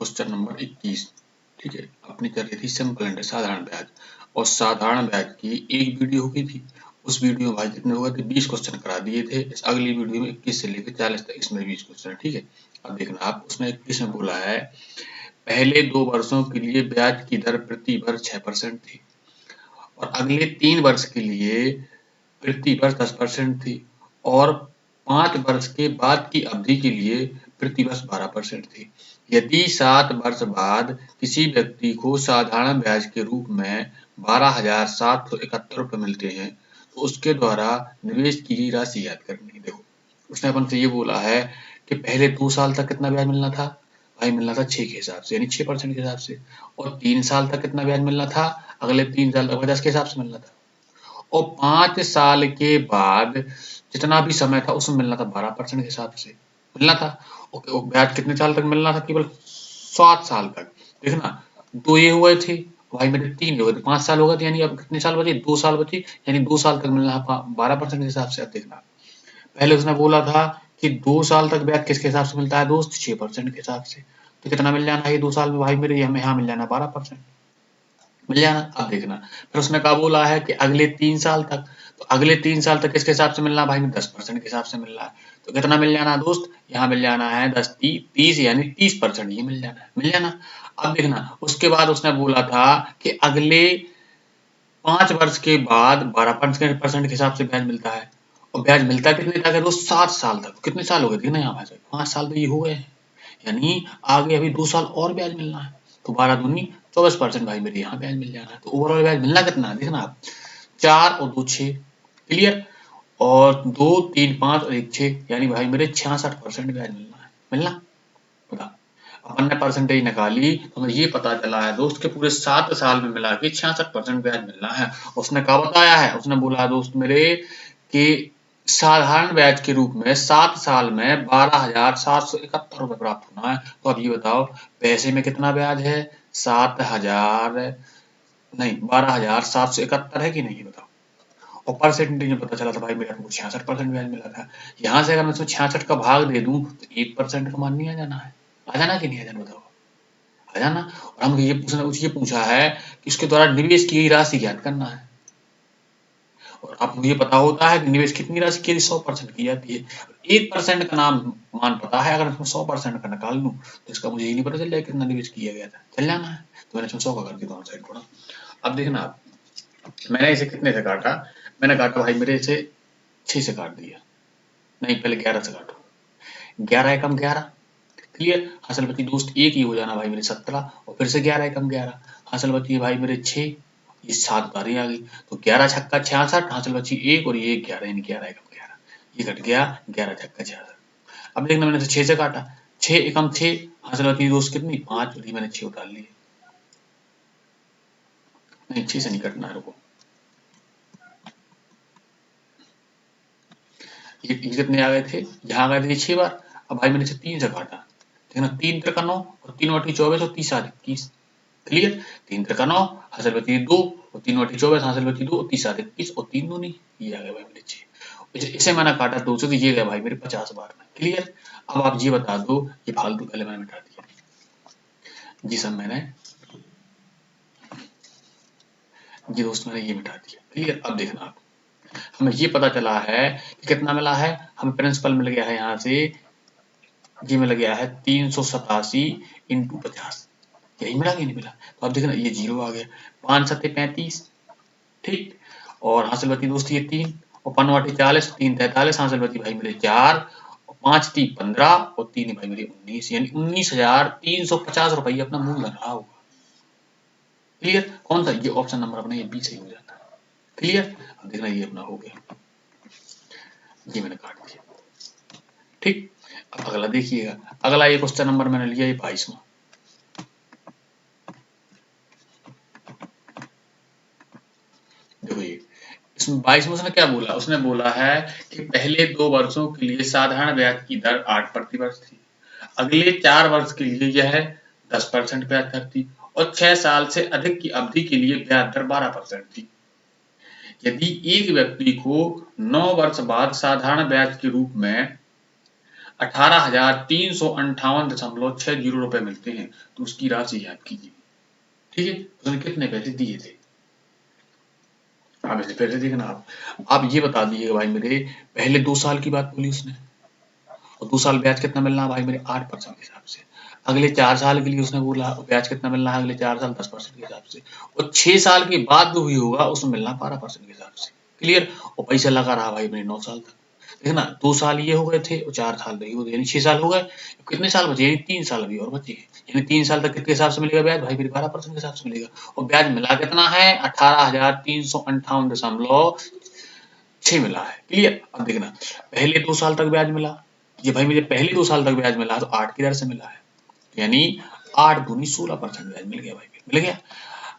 Question number 21। ठीक है, अपनी कर रही थी सिंपल इंटरेस्ट साधारण ब्याज, और साधारण ब्याज की एक वीडियो हुई थी। उस वीडियो में भाई कितने हो गए थे, 20 क्वेश्चन करा दिए थे। इस अगली वीडियो में 21 से लेकर 40 तक इसमें 20 क्वेश्चन। ठीक है, अब देखना आप, उसमें 21 में बोला है पहले 2 वर्षों के लिए ब्याज की दर प्रति वर्ष 6% थी, और अगले 3 वर्ष के लिए प्रति वर्ष 10% थी, और 5 वर्ष के बाद की अवधि के लिए प्रति वर्ष 12% थी। यदि 7 वर्ष बाद किसी व्यक्ति को साधारण ब्याज के रूप में 12,771 रुपये मिलते हैं, तो उसके द्वारा निवेश की गई राशि याद करनी। देखो, उसने अपन से ये बोला है कि पहले 2 साल तक कितना ब्याज मिलना था, भाई मिलना था 6 के हिसाब से, यानी 6% के हिसाब से, और 3 साल तक कितना ब्याज मिलना था, अगले 3 साल तक 10 के हिसाब से मिलना था, और 5 साल के बाद जितना भी समय था उसमें मिलना था 12% के हिसाब से मिलना था। ओके, और ब्याज कितने साल तक मिलना था, केवल 7 साल तक। देखना, 2 ये हुए थे भाई मेरे, 3 हो गए थे, 5 साल हो गए थे, यानी अब कितने साल बचे, 2 साल बचे, यानी 2 साल तक मिलना था 12% के हिसाब से। अब देखना, पहले उसने बोला था कि 2 साल तक ब्याज किसके हिसाब से मिलता है दोस्त, 6% के हिसाब से। तो कितना मिल जाना है 2 साल में भाई मेरे, हमें यहाँ मिल जाना 12%, मिल जाना। अब देखना, फिर उसने कहा बोला है कि अगले 3 साल तक, तो अगले 3 साल तक किसके हिसाब से मिलना भाई, 10% के हिसाब से मिल रहा है। तो कितना मिल जाना दोस्त, यहाँ मिल जाना है 30 यानी 30%, ये मिल जाना है, मिल जाना। अब देखना, उसके बाद उसने बोला था कि अगले 5 वर्ष के बाद 12% के हिसाब से ब्याज मिलता है, और ब्याज मिलता कितने तक है दोस्त, 7 साल तक। कितने साल हो गए, देखना यहाँ भाई, 5 साल तो ये हो गए हैं, यानी आगे अभी 2 साल और ब्याज मिलना है, तो 12 दूनी 24% भाई मेरे यहाँ ब्याज मिल जाना है। तो ओवरऑल ब्याज मिलना कितना है, देखना आप, 4 और 2 6, क्लियर, और 2 3 5 और 1 6, यानी भाई मेरे 66% ब्याज मिलना है, मिलना। बता, अपन ने परसेंटेज निकाली तो हमें ये पता चला है दोस्त कि पूरे 7 साल में मिला के 66% ब्याज मिलना है। उसने क्या बताया है, उसने बोला है दोस्त मेरे कि साधारण ब्याज के रूप में 7 साल में 12,771 रुपये प्राप्त होना है। तो अब ये बताओ, पैसे में कितना ब्याज है, 7,000 नहीं 12,771 है कि नहीं, बताओ। और परसेंटेज में पता चला था भाई मेरा, 66% ब्याज मिला था। यहाँ से अगर मैं इसमें 66 का भाग दे दूं तो 1% का मान नहीं आ जाना है, आ जाना कि नहीं आ जाना, बताओ, आ जाना। और हम ये पूछा है कि उसके द्वारा निवेश की गई राशि ज्ञात करना है, और आपको ये पता होता है कि निवेश कितनी राशि की 100% की जाती है। 1% का नाम मान पता है, अगर इसमें 100% का निकाल लूं तो इसका मुझे ये नहीं पता चल जाए कितना निवेश किया गया था, चल जाना है। तो मैंने इसमें 100 का कर दिया दोनों साइड थोड़ा। अब देखना आप, मैंने इसे कितने से काटा, मैंने काटा भाई मेरे इसे 6 से काट दिया, नहीं पहले 11 से काटो, 11 एकम 11, क्लियर। हासिल बची दोस्त एक ही हो जाना भाई मेरे 17, और फिर से 11 एकम 11, हासिल बची है भाई मेरे 6, ये 7 उतारी आ गई, तो 11 छक्का 66, हासिल बची एक, और ये 11, यानी 11 एकम 11, ये कट गया 11 छक्का 66। अब देखना, मैंने इसे 6 से काटा, 6 एकम 6, हासिल बची दोस्त कितनी 5, और ये मैंने 6 उतार लिए, नहीं 6 से नहीं कटना है, रुको, ये कितने आ गए थे, यहाँ आ गए थे 6 बार। अब भाई मैंने इसे 3 से काटा, देखना 3 त्रिका 9, और 3 बटी 24, और 30 21, क्लियर। 3 त्रिका 9, हासिल बची 2, और 3 बटी 24, हासिल बची 2, और 30 21, और 3 दूनी, ये आ गया भाई मेरे 6। इसे मैंने काटा 2 से, तो ये गया भाई मेरे 50 बार में, क्लियर। अब आप ये बता दो, ये फालतू पहले मैंने मिटा दिया जी, सब मैंने ये दोस्त मैंने ये मिटा दिया, क्लियर। अब देखना आप, हमें ये पता चला है कि कितना मिला है, हमें प्रिंसिपल मिल गया है, यहाँ से ये मिल गया है 387 इंटू 50, यही मिला कि नहीं मिला। तो अब देखना, ये 0 आ गया, 5 सत्ते 35, ठीक, और हासिल बची दोस्त ये 3, और 5 वाटी 40, 3 43, हासिल बची भाई मेरे 4, और 5 3 15, और 3 भाई मेरे 19, यानी 19,350 रुपये अपना मूल धन रहा होगा, क्लियर। कौन सा, ये ऑप्शन नंबर अपना ये बी सही हो जाता है, क्लियर। अब देखना, ये अपना हो गया, ये मैंने काट दिया, ठीक। अब अगला देखिएगा, अगला ये क्वेश्चन नंबर मैंने लिया ये 22वां। देखो ये, इसमें 22 में उसने क्या बोला, उसने बोला है कि पहले 2 वर्षों के लिए साधारण ब्याज की दर 8 प्रति वर्ष थी, अगले 4 वर्ष के लिए यह 10% ब्याज दर थी, और 6 साल से अधिक की अवधि के लिए ब्याज दर 12% थी। यदि एक व्यक्ति को 9 वर्ष बाद साधारण ब्याज के रूप में 18,358.60 रुपए मिलते हैं, तो उसकी राशि याद कीजिए। ठीक है, उसने कितने पैसे दिए थे, आप इसे फिर से देखना। आप ये बता दीजिएगा भाई मेरे, पहले 2 साल की बात बोली उसने, और 2 साल ब्याज कितना मिलना है भाई मेरे 8% के हिसाब से। अगले 4 साल के लिए उसने बोला ब्याज कितना मिलना है अगले 4 साल 10% के हिसाब से, और 6 साल के बाद जो हुई होगा उसमें मिलना 12% के हिसाब से। क्लियर, और पैसा लगा रहा भाई मेरे 9 साल तक। देखना 2 साल ये हो गए थे और 4 साल नहीं हो गए, यानी 6 साल हो गए। कितने साल बचे, यानी 3 साल अभी और बचे हैं। यानी 3 साल तक कितने हिसाब से मिलेगा ब्याज भाई मेरे 12% के हिसाब से मिलेगा। और ब्याज मिला कितना है 18,358.6 मिला है। क्लियर, अब देखना पहले 2 साल तक ब्याज मिला, ये भाई मुझे पहले 2 साल तक ब्याज मिला तो 8 की दर से मिला है, यानी 8 दूनी 16% ब्याज मिल गया भाई, मिल गया।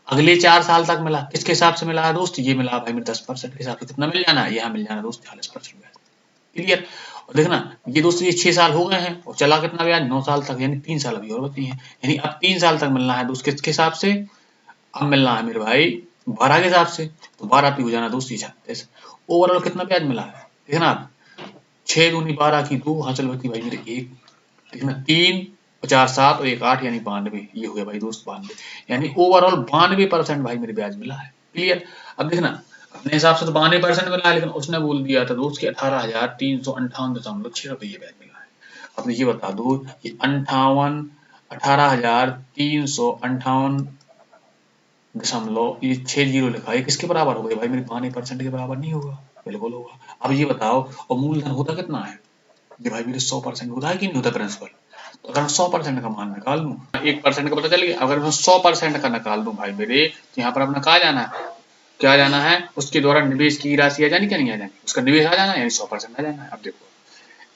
अगले 4 साल तक मिला, किसके हिसाब से मिला है दोस्त, ये मिला भाई मेरे 10% के हिसाब से। कितना मिल जाना है, यहाँ मिल जाना दोस्त 40% ब्याज। क्लियर, और देखना ये दोस्त ये 6 साल हो गए हैं और चला कितना ब्याज 9 साल तक, यानी 3 साल अभी और बची हैं। यानी अब 3 साल तक मिलना है दोस्त किसके हिसाब से, अब मिलना है मेरे भाई 12 के हिसाब से, तो 12 पे हो जाना दोस्त ये 36। ओवरऑल कितना ब्याज मिला है, देखना आप 6 दूनी 12 की 2, हाँ चल बची भाई मेरे 1, देखना 3 और 4 7 और 1 8, यानी 92, ये हो गया भाई दोस्त 92, यानी ओवरऑल 92% भाई मेरे ब्याज मिला है। क्लियर, अब देखना अपने हिसाब से तो 92% मिला है, लेकिन उसने बोल दिया था दोस्त कि 18,358.6 रुपये ब्याज मिला है। अब ये बता दो, ये 18,358 ये 60 लिखा है, किसके बराबर हो गए भाई मेरे 92% के बराबर नहीं होगा, बिल्कुल होगा। अब ये बताओ, और मूलधन होता कितना है, ये भाई मेरे 100% होता है कि नहीं होता प्रिंसिपल। तो अगर मैं 100% का मान निकाल लूँ, 1% का पता चल गया, अगर मैं 100% का निकाल दूं भाई मेरे, तो यहाँ पर अपना कहा जाना है, क्या जाना है, उसके द्वारा निवेश की राशि आ जानी क्या नहीं आ जानी, उसका निवेश आ जाना, यानी 100% आ जाना है। अब देखो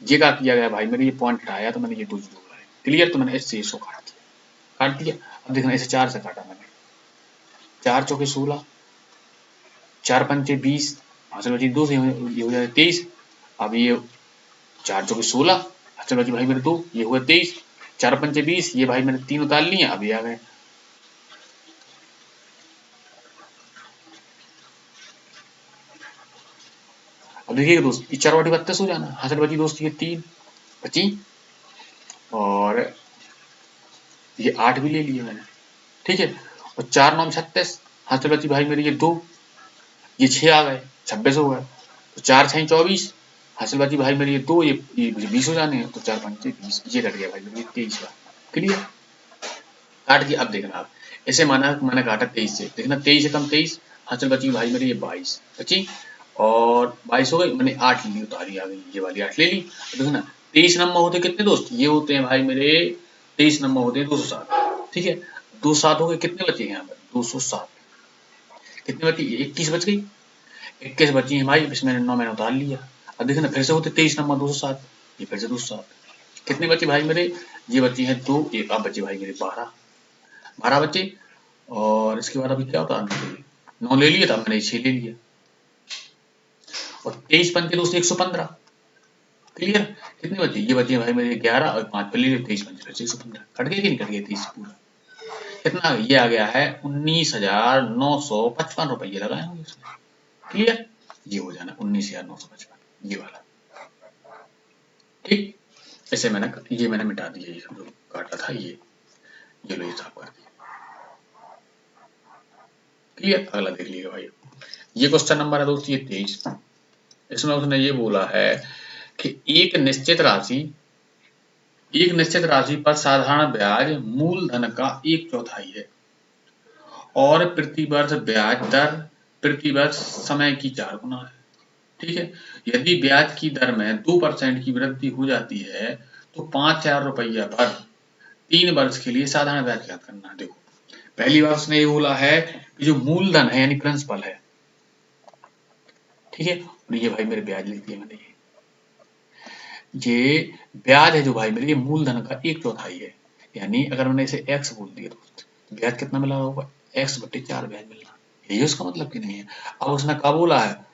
ये क्या किया गया भाई मेरे, ये पॉइंट हटाया तो मैंने ये दो जोड़ा है। क्लियर, तो मैंने इससे इसको काट दिया। अब देखना इसे 4 से काटा मैंने, 4 चौके 16, 4 पंचे 20, हासिल बची 2 से, ये हो जाए 23। अब ये 4 चौके 16, हासिल बची भाई मेरे 2, ये हुआ 23, 4 पंचे 20, ये भाई मैंने 3 उतार लिए, अब ये आ गए। अब देखिएगा दोस्त, ये 4 बटी 32 हो जाना, हासिल बची दोस्त ये 3 बची, और ये 8 भी ले लिए मैंने। ठीक है, और 4 9 36, हासिल बची भाई मेरी ये 2, ये 6 आ गए, 26 हो गए, तो 4 6 24, हासिल बची भाई मेरी ये 2, ये मुझे 20 हो जाने हैं, तो 4 5 20, ये कट गया भाई मेरी 23 का। क्लियर, काट दिया। अब देखना आप, ऐसे माना मैंने काटा 23 से, देखना 23 से कम 23, हासिल बची भाई मेरी ये 22 बची, और 22 हो गई, मैंने 8 ली, उतारी आ गई, ये वाली 8 ले ली। देखना 23 नंबर होते कितने दोस्त, ये होते हैं भाई मेरे 23 नंबर होते हैं 207। ठीक है, 207 हो गए, कितने बचे यहाँ पर 207, कितने बची 21 बच गई, 21 बची है भाई, इसमें 9 मैंने उतार लिया। अब देखना फिर से होते 23 नंबर 207, ये फिर से 207, कितने बचे भाई मेरे, ये बची है 2, एक अब बचे भाई मेरे 12, 12 बचे, और इसके बाद अभी क्या उतारना चाहिए, 9 ले लिया था मैंने, 6 ले लिया, और 23 पंचे दोस्त 115। क्लियर, कितने बचे, ये बचे भाई मेरे 11, और 5 पे ले लिया, 23 पंचे 115, कट गए कि नहीं कट गए 23 पूरा, कितना ये आ गया है 19,955 रुपये लगाए होंगे इसमें। क्लियर, ये हो जाना 19,955, ये वाला। ठीक, ऐसे मैंने ये मैंने मिटा दिया, ये जो काटा था ये लो, ये साफ कर दिया। क्लियर, अगला देख लीजिए भाई, ये क्वेश्चन नंबर है दोस्त ये 23, इसमें उसने ये बोला है कि एक निश्चित राशि पर साधारण ब्याज मूलधन का 1/4 है, और प्रति वर्ष ब्याज दर प्रति वर्ष समय की 4 गुना है। ठीक है, यदि ब्याज की दर में 2% की वृद्धि हो जाती है तो 5,000 रुपया पर 3 वर्ष के लिए साधारण ब्याज ज्ञात करना है। देखो पहली बार उसने ये बोला है कि जो मूलधन है यानी प्रिंसिपल है, ठीक है, और ये भाई मेरे ब्याज लिख दिया मैंने, ये ब्याज है जो भाई मेरे, ये मूलधन का 1/4 है, यानी अगर मैंने इसे x बोल दिया दोस्त, तो ब्याज कितना मिला होगा, x/4 ब्याज मिलना, यही उसका मतलब कि नहीं है। अब उसने क्या बोला है,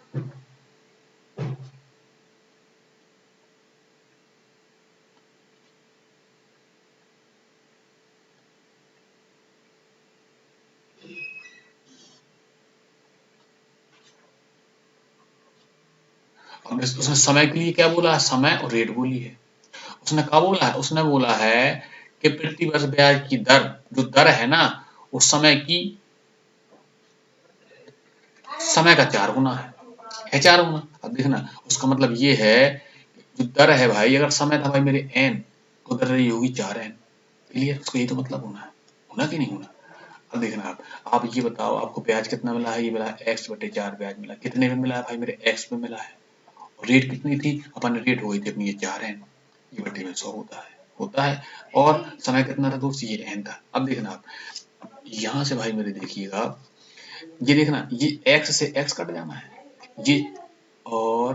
अब उसने समय के लिए क्या बोला है, समय और रेट बोली है। उसने क्या बोला है, उसने बोला है कि प्रतिवर्ष ब्याज की दर, जो दर है ना, उस समय की समय का 4 गुना है 4 गुना। अब देखना उसका मतलब ये है, जो दर है भाई, अगर समय था भाई मेरे n, तो दर रही होगी 4n। क्लियर, उसको यही तो मतलब होना कि नहीं होना। अब देखना आप ये बताओ, आपको ब्याज कितना मिला है, ये मिला है x/4 ब्याज मिला, कितने में मिला है भाई मेरे, x में मिला है। और रेट कितनी थी, अपन रेट हो गई थी अपनी ये 4n, ये बटे में 100 होता है। और समय कितना था दोस्त, ये n था। अब देखना आप यहाँ से भाई मेरे देखिएगा, ये देखना ये x से x कट जाना है ये, और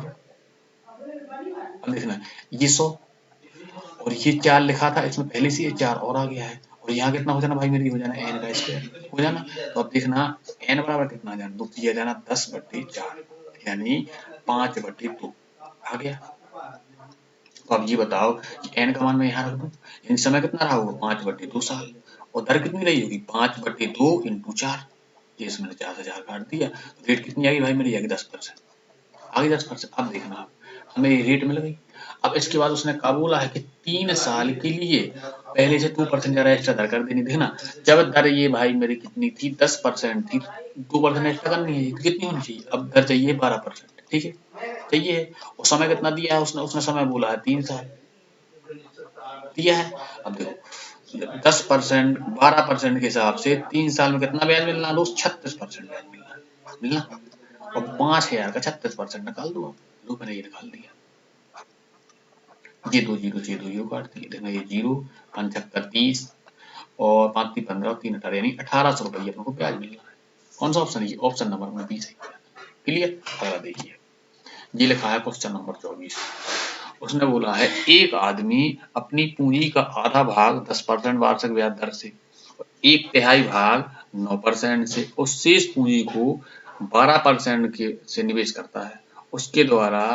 अब देखना ये 100, और ये 4 लिखा था, इसमें पहले से ये 4 और आ गया है, और यहाँ कितना हो जाना भाई मेरी, हो जाना n का स्क्वायर हो जाना। तो अब देखना n बराबर कितना आ जाना दोस्त, ये आ जाना 10/4, यानी 5/2 आ गया। तो अब ये बताओ कि n का मान मैं यहाँ रख दूं, यानी समय कितना रहा होगा 5/2 साल, और दर कितनी रही होगी 5/2 × 4, ये इसमें 4 से 4 काट दिया, तो रेट कितनी आ गई भाई मेरी, आ गई 10%, आ गई 10%। अब देखना आप, हमें ये रेट मिल गई। अब इसके बाद उसने क्या बोला है कि 3 साल के लिए पहले से 2% ज्यादा एक्स्ट्रा दर कर देनी। देखना जब दर ये भाई मेरी कितनी थी, 10% थी, 2% एक्स्ट्रा करनी है तो कितनी होनी चाहिए, अब दर चाहिए 12%, ठीक है चाहिए। और समय कितना दिया है उसने, समय बोला है 3 साल दिया है। अब देखो 10% 12% के हिसाब से 3 साल में कितना ब्याज मिलना दोस्त, 36% ब्याज मिलना। और 5,000 का 36% निकाल दो, आप लो मैंने ये निकाल दिया, ये 2 जीरो से 2 जीरो काट दिए, देखना ये 0 5 7 30 और 5 3 15 और 3 18, यानी 1800 रुपये अपने को ब्याज मिल रहा है। कौन सा ऑप्शन है, ये ऑप्शन नंबर में 20 है। क्लियर, अगला देखिए, ये लिखा है क्वेश्चन नंबर 24। उसने बोला है एक आदमी अपनी पूंजी का आधा भाग 10% वार्षिक ब्याज दर से, 1/3 भाग 9% से और शेष पूंजी को 12% के से निवेश करता है। उसके द्वारा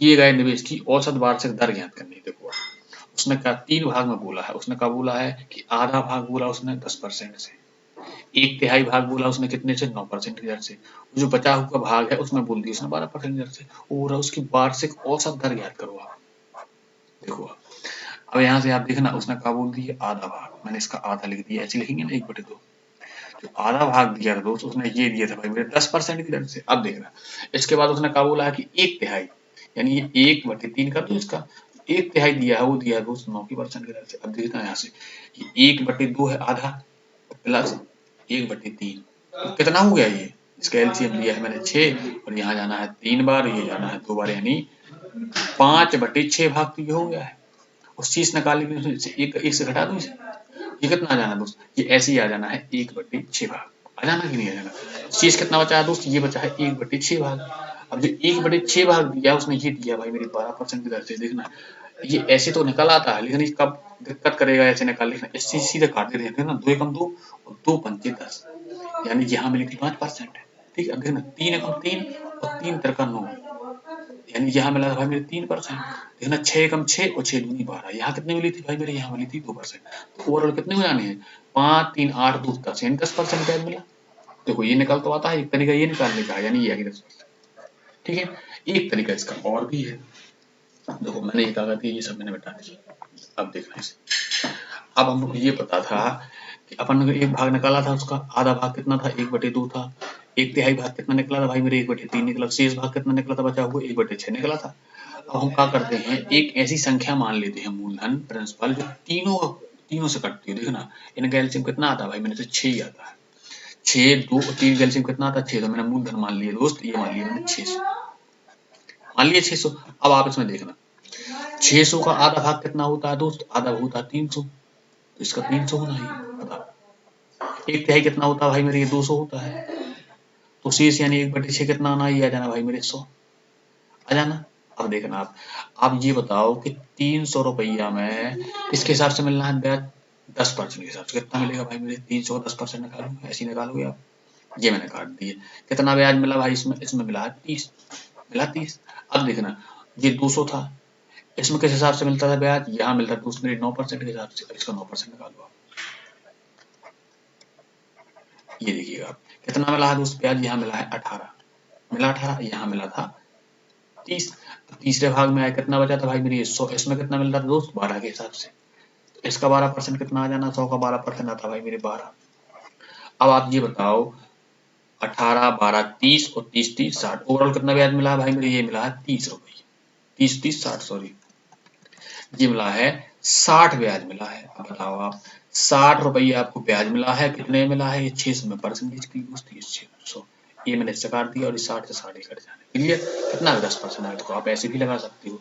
किए गए निवेश की औसत वार्षिक दर ज्ञात करनी है। देखो उसने क्या 3 भाग में बोला है, उसने क्या बोला है कि आधा भाग बोला उसने 10% से, 1/3 भाग बोला उसने कितने से, 9% की दर से, जो बचा हुआ भाग है उसमें बोल दिया उसने 12% दर से, और उसकी वार्षिक औसत दर ज्ञात करो आप। देखो अब यहाँ से आप देखना उसने क्या बोल दिया, आधा भाग, मैंने इसका आधा लिख दिया, ऐसे लिखेंगे ना 1/2, जो आधा भाग दिया था दोस्त उसने ये दिया था भाई मेरे 10% की दर से। अब देखना इसके बाद उसने क्या बोला है कि 1/3, यानी ये 1/3 कर दो इसका, 1/3 दिया है वो दिया है दोस्त 9% की दर से। अब देखना यहाँ से 1/2 है आधा, प्लस 1/3, तो कितना हो गया ये, इसका एलसीएम लिया है मैंने 6, और यहाँ जाना है 3 बार, ये जाना है 2 बार, यानी 5/6 भाग तो ये हो गया है। और शीश निकालने के लिए एक से घटा दो इसे, ये कितना आ जाना दोस्त, ये ऐसे ही आ जाना है 1/6 भाग, आ जाना कि नहीं आ जाना। शेष कितना बचा है दोस्त, ये बचा है 1/6 भाग। अब जो 1/6 भाग दिया उसने ये दिया भाई मेरी 12% की दर से। देखना ये ऐसे तो निकल आता है, लेकिन ये कब दिक्कत करेगा ऐसे निकाल, लिखना इससे सीधे काट देते हैं ना, 2 एकम 2 और 2 पंचे 10, यानी यहाँ मिली थी 5%। ठीक है, अब देखना 3 एकम 3 और 3 तिरका 9, यानी यहाँ मिला था भाई मेरे 3%। देखना 6 एकम 6 और 6 दूनी 12, यहाँ कितनी मिली थी भाई मेरे, यहाँ मिली थी 2%। तो ओवरऑल कितने हो जाने हैं, 5 3 8 2 10, यानी 10% ब्याज मिला। देखो ये निकल तो आता है, एक तरीका ये निकालने का, यानी ये आ गया 10%। ठीक है, एक तरीका इसका और भी है। देखो मैंने ये कहा था ये सब मैंने बता दिया। अब देखना इसे, अब हमको ये पता था कि अपन ने एक भाग निकाला था, उसका आधा भाग कितना था, 1/2 था, 1/3 भाग कितना निकला था भाई मेरे, 1/3 निकला, शेष भाग कितना निकला था बचा हुआ, 1/6 निकला था। अब हम क्या करते हैं, एक ऐसी संख्या मान लेते हैं मूलधन प्रिंसिपल जो तीनों से कटती है। देखना इनका एलसीएम कितना आता है भाई, मैंने तो 6 ही आता है, 6 2 और 3 का एलसीएम कितना आता है 6, तो मैंने मूलधन मान लिया दोस्त, ये मान लिया मैंने 600, मान लिया 600। अब आप इसमें देखना 600 का आधा भाग कितना होता है दोस्त, आधा होता है 300, तो इसका 300 होना ही बताओ। 1/3 कितना होता है भाई मेरे, ये 200 होता है, तो शेष यानी 1/6 कितना आना, ये आ जाना भाई मेरे 100 आ जाना। अब देखना आप ये बताओ कि 300 रुपया में इसके हिसाब से मिलना है ब्याज 10% के हिसाब से, कितना मिलेगा भाई मेरे, 300 का 10% निकालोगे, ऐसे ही निकालोगे आप। ये मैंने काट दिए, कितना ब्याज मिला भाई इसमें, मिला है 30, मिला 30। अब देखना ये 200 था, इसमें किस हिसाब से मिलता था ब्याज, यहाँ मिलता था उसमें 9% के हिसाब से, अब इसका 9% निकालो आप। ये देखिएगा आप कितना मिला है दोस्त ब्याज, यहाँ मिला है 18, मिला 18, यहाँ मिला था 30। तीसरे भाग में आया कितना बचा था भाई मेरी 100, इसमें कितना मिल रहा था दोस्त 12 के हिसाब से, तो इसका 12% कितना आ जाना, 100 का 12% आता भाई मेरे 12। अब आप ये बताओ 18, 12, 30 और 30, 30, 60, ओवरऑल कितना ब्याज मिला है भाई मेरे, ये मिला है 30 रुपये, 30, 30, 60, सॉरी, ये मिला है 60 ब्याज मिला है। अब बताओ आप 60 रुपये आपको ब्याज मिला है, कितने मिला है, ये 600 में परसेंटेज की दोस्त, ये 600, ये मैंने इससे काट दिया और ये 60 से 60 ही कट जाने, क्लियर, कितना 10% है, तो आप ऐसे भी लगा सकते हो।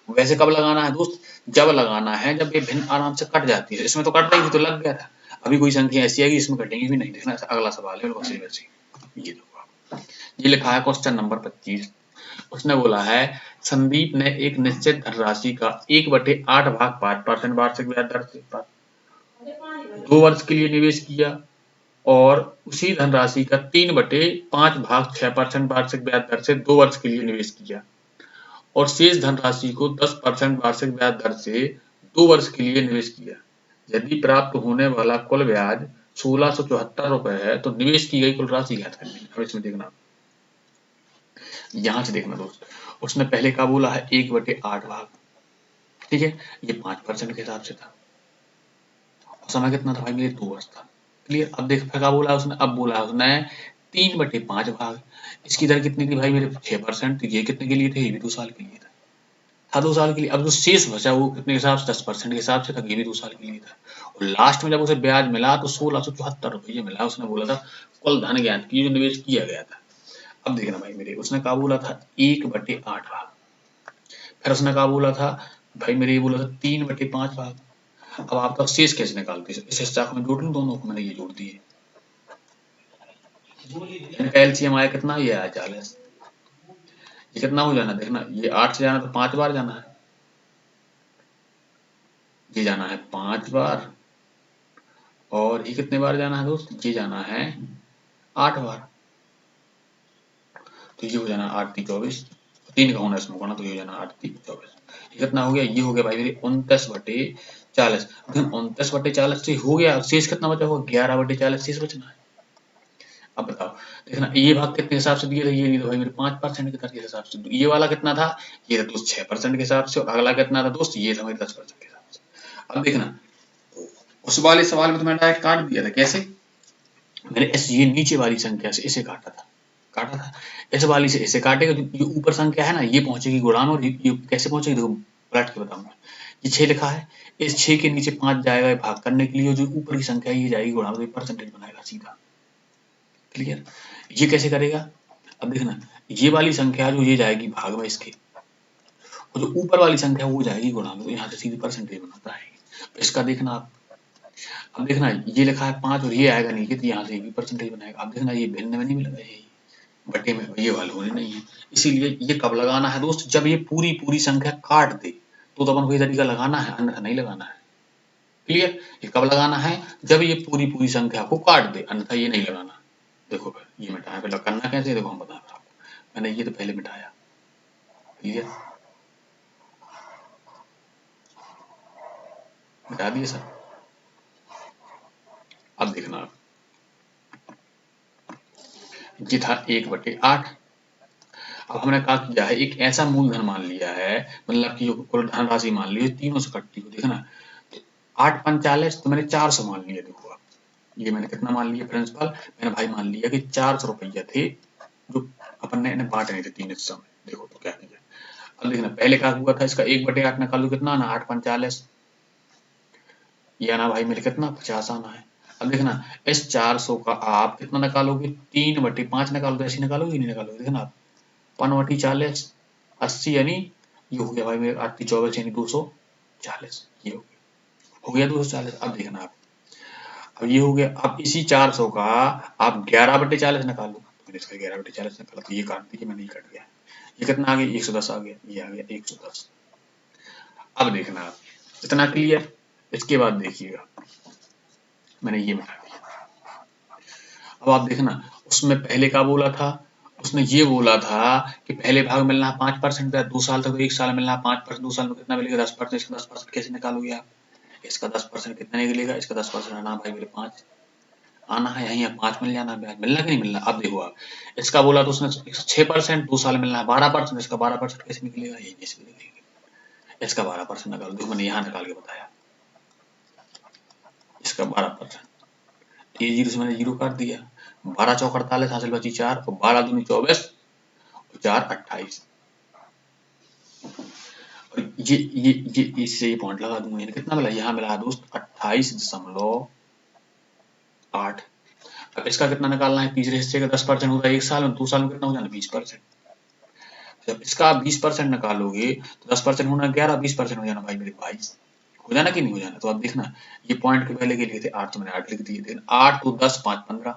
वैसे कब लगाना है दोस्त, जब लगाना है जब ये भिन्न आराम से कट जाती है, इसमें तो कट रही थी तो लग गया था, अभी कोई संख्या ऐसी आएगी इसमें कटेंगी भी नहीं, देखना अगला सवाल है बिल्कुल वैसे, ये देखो आप, ये लिखा है क्वेश्चन नंबर 25, उसने बोला है संदीप ने एक निश्चित धनराशि का 1/8 भाग 5% वार्षिक ब्याज दर से 2 वर्ष के लिए निवेश किया और उसी धनराशि का 3/5 भाग 6% वार्षिक ब्याज दर से 2 वर्ष के लिए निवेश किया और शेष धनराशि को 10% वार्षिक ब्याज दर से 2 वर्ष के लिए निवेश किया। यदि प्राप्त होने वाला कुल ब्याज 1674 रुपए है तो निवेश की गई कुल राशि ज्ञात करनी है। अब इसमें देखना, यहां से देखना दोस्त, उसने पहले का बोला है 1/8 भाग, ठीक है, ये 5% के हिसाब से था, और समय कितना था भाई मेरे 2 वर्ष था, क्लियर। अब देख फिर क्या बोला उसने, अब बोला उसने 3/5 भाग, इसकी दर कितनी थी भाई मेरे 6%, तो ये कितने के लिए थे, ये भी 2 साल के लिए था 2 साल के लिए। अब जो शेष बचा वो कितने के हिसाब से 10% के हिसाब से था, ये भी 2 साल के लिए था, और लास्ट में जब उसे ब्याज मिला तो 1674 रुपये मिला। उसने बोला था कुल धन ज्ञात की जो निवेश किया गया था। अब देखना भाई मेरे, उसने कहा बोला था 1/8 भाग, फिर उसने कहा बोला था भाई मेरे, ये बोला था 3/5 भाग। अब आपका शेष कैसे निकालते हैं, इस हिस्सा को मैं जोड़ लूं, दोनों को मैंने ये जोड़ दिए, इनका एलसीएम आया कितना, ये आया 40, ये कितना हो जाना देखना, ये 8 से जाना तो 5 बार जाना है, ये जाना है 5 बार, और ये कितने बार जाना है दोस्त, ये जाना है 8 बार, तो ये हो जाना 8 3 24, 3 का होना इसमें होना, तो ये हो जाना 8 3 24, ये कितना हो गया, ये हो गया भाई मेरे 29/40। 29/40 से हो गया, शेष कितना बचा होगा 11/40 शेष बचना है। अब बताओ देखना, ये भाग कितने हिसाब से दिए थे, ये तो भाई मेरे 5% के दर के हिसाब से, ये वाला कितना था, ये था दोस्त 6% के हिसाब से, और अगला कितना था दोस्त, ये था भाई 10% के हिसाब से। अब देखना उस वाले सवाल में तो मैंने डायरेक्ट काट दिया था, कैसे, मैंने इस ये नीचे वाली संख्या से इसे काटा था, इस वाली से इसे काटेगा, ये ऊपर संख्या है ना ये पहुंचेगी गुणा में, और ये कैसे पहुंचेगी देखो पलट के बताऊंगा। ये 6 लिखा है, इस 6 के नीचे 5 जाएगा भाग करने के लिए, जो ऊपर की संख्या ये जाएगी गुणा में, परसेंटेज बनाएगा सीधा, क्लियर। ये कैसे करेगा, अब देखना, ये वाली संख्या जो ये जाएगी भाग में इसके, और जो ऊपर वाली संख्या वो जाएगी गुणा में, तो यहाँ से सीधी परसेंटेज बनाता है। इसका देखना आप, अब देखना ये लिखा है 5 और ये आएगा नीचे, तो यहाँ से भी परसेंटेज बनाएगा। अब देखना ये भिन्न में नहीं मिलेगा, ये बटे में, ये वाले होने नहीं है, इसीलिए ये कब लगाना है दोस्त, जब ये पूरी पूरी संख्या काट दे तो अपन को ये तरीका लगाना है, अन्यथा नहीं लगाना है, क्लियर। ये कब लगाना है, जब ये पूरी पूरी संख्या को काट दे, अन्यथा ये नहीं लगाना। देखो फिर ये मिटाया, पहले करना कैसे देखो हम बता रहे आपको, मैंने ये तो पहले मिटाया, क्लियर, मिटा दिए सर। अब देखना आप, ये था 1/8। अब हमने क्या किया है, एक ऐसा मूलधन मान लिया है, मतलब कि कुल धनराशि मान ली तीनों से कटती हो, देखना 8 5 40, तो मैंने 400 मान लिया, देखो आप, ये मैंने कितना मान लिया प्रिंसिपल, मैंने भाई मान लिया कि 400 रुपया थे जो अपन ने बांटने थे 3 हिस्सों में, देखो तो क्या किया। अब देखना पहले क्या हुआ था, इसका 1/8 निकालो कितना ना 8 5 40, ये आना भाई मेरे कितना 50 आना है। अब देखना इस 400 का आप कितना निकालोगे, 3/5 निकालो, तो ऐसे निकालोगे नहीं निकालोगे, देखना आप 5/40 80, यानी ये हो गया भाई मेरे 8 24 यानी 240, ये हो गया 240। अब देखना आप, अब ये हो गया, अब इसी 400 का आप 11/40 निकालो, तो मैंने इसका 11/40 निकाला, तो ये काट दिया मैंने, ये कट गया, ये कितना आ गया 110 आ गया, ये आ गया 110। अब देखना आप, इतना क्लियर। इसके बाद देखिएगा मैंने ये मिटा दिया। अब आप देखना उसमें पहले क्या बोला था, उसने ये बोला था कि पहले भाग मिलना है 5%, 2 साल तक तो 1 साल मिलना है 5%, 2 साल में कितना मिलेगा 10%, इसका 10% कैसे निकालोगे आप, इसका 10% कितना निकलेगा, इसका 10% आना भाई मेरे 5, आना है यहीं 5 मिल जाना, ब्याज मिलना कि नहीं मिलना। अब देखो आप, इसका बोला तो उसने 6%, 2 साल मिलना है 12%, इसका 12% कैसे निकलेगा, यही जैसे निकलेगा। इसका 12% निकालो, देखो मैंने यहाँ निकाल के बताया, इसका 12%, ये जीरो से मैंने जीरो काट दिया, 12 चौक 48, हासिल बची 4, और 12 दूनी 24, और 4 28, और ये इससे ये पॉइंट लगा दूंगा, कितना मिला, यहाँ मिला दोस्त 28.8। अब इसका कितना निकालना है, तीसरे हिस्से का 10% होगा 1 साल में, 2 साल में कितना हो जाना 20%। जब इसका 20% निकालोगे तो 10% होना 11, 20% हो जाना भाई मेरे 22, हो जाना कि नहीं हो जाना। तो अब देखना, ये पॉइंट के पहले के लिए थे 8, तो मैंने 8 लिख दिए, लेकिन 8 तो 10, 5 15,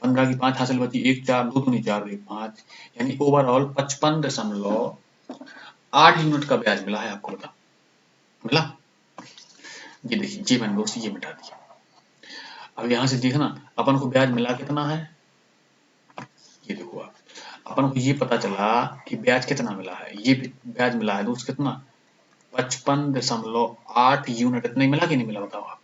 15 की 5 हासिल बची 1 4, 2 दूनी 4, 1 5, यानी ओवरऑल 55.8 यूनिट का ब्याज मिला है आपको, बता मिला। ये देखिए, जी मैंने दोस्त ये मिटा दिया। अब यहाँ से देखना अपन को ब्याज मिला कितना है, ये देखो आप, अपन को ये पता चला कि ब्याज कितना मिला है, ये ब्याज मिला है दोस्त कितना, 55.8 यूनिट। इतना ही मिला कि नहीं मिला, बताओ आप,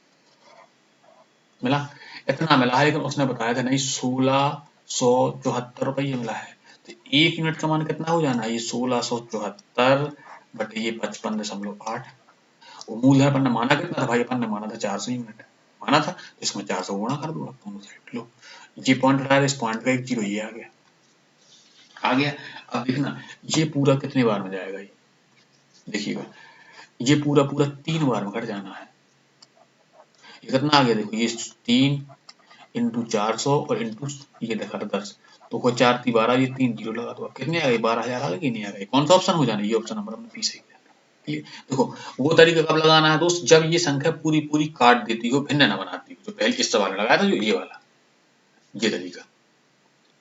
मिला, इतना मिला है, लेकिन उसने बताया था नहीं 1674 रुपये मिला है। तो 1 यूनिट का मान कितना हो जाना है, ये 1674 बटे ये 55.8। वो मूलधन अपन ने माना कितना था भाई, अपन ने माना था 400 यूनिट माना था, तो इसमें 400 गुणा कर दो आप दोनों साइड। लो ये पॉइंट हटाया, इस पॉइंट का एक जीरो ये आ गया, आ गया। अब देखना ये पूरा कितने बार में जाएगा, ये देखिएगा, ये पूरा पूरा 3 बार में कट जाना है। ये कितना आ गया, देखो ये 3 इंटू 400 और इंटू ये देखा था 10, तो कोई 4 3 12, ये 3 जीरो लगा दो, कितने आ गए, 12,000 आ गए कि नहीं आ गए। कौन सा ऑप्शन हो जाना, ये ऑप्शन नंबर हमने पी सही किया। देखो वो तरीका कब लगाना है दोस्त, जब ये संख्या पूरी पूरी काट देती हो, भिन्न न बनाती हो, जो पहले इस सवाल में लगाया था, जो ये वाला ये तरीका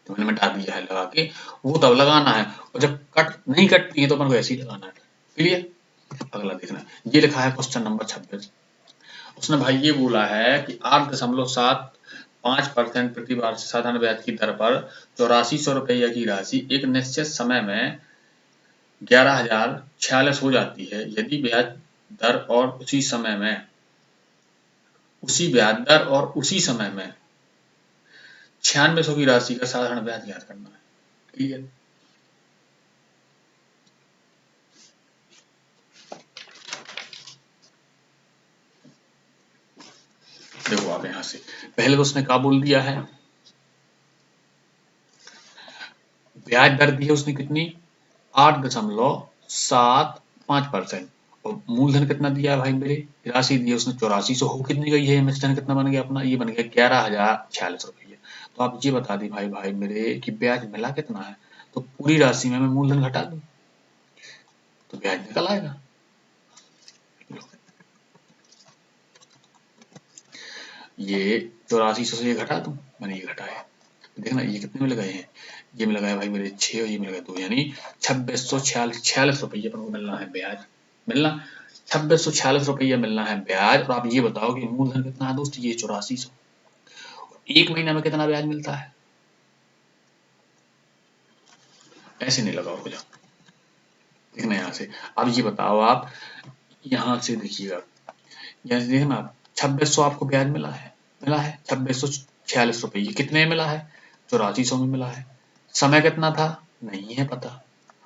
तो मैंने मिटा दिया है लगा के, वो तब लगाना है। और जब कट नहीं कटती है तो अपन को ऐसे ही लगाना है। क्लियर। अगला देखना, ये लिखा है क्वेश्चन नंबर 26, उसने भाई ये बोला है कि 8.75% प्रति वार्षिक साधारण ब्याज की दर पर 8400 रुपया की राशि एक निश्चित समय में 11,046 हो जाती है, यदि ब्याज दर और उसी समय में में 9600 की राशि का साधारण ब्याज ज्ञात करना है। क्लियर। देखो आप यहां से पहले तो उसने क्या बोल दिया है, ब्याज दर दी है उसने कितनी 8.75%, और मूलधन कितना दिया है भाई मेरे, राशि दी है उसने 8400, हो कितनी गई है, मिश्रण कितना बन गया अपना, ये बन गया 11,046 रुपये। तो आप ये बता दी भाई मेरे कि ब्याज मिला कितना है, तो पूरी राशि में मैं मूलधन घटा दूं तो ब्याज निकल आएगा। ये 8400 से ये घटा दूं, मैंने ये घटाया, देखना ये कितने में लगाए हैं, ये में लगाया भाई मेरे 6 और ये में लगाया 2, यानी 2646 रुपये अपन को मिलना है ब्याज, मिलना 2646 रुपया मिलना है ब्याज। और आप ये बताओ कि मूलधन कितना है दोस्त, ये 8400, एक महीना में कितना ब्याज मिलता है, ऐसे नहीं लगाओ, हो जाओ देखना यहाँ से। अब ये बताओ आप, यहाँ से देखिएगा, यहाँ से देखना आप 2600 आपको ब्याज मिला है 2646 रुपये, ये कितने में मिला है, 8400 में मिला है। समय कितना था नहीं है पता,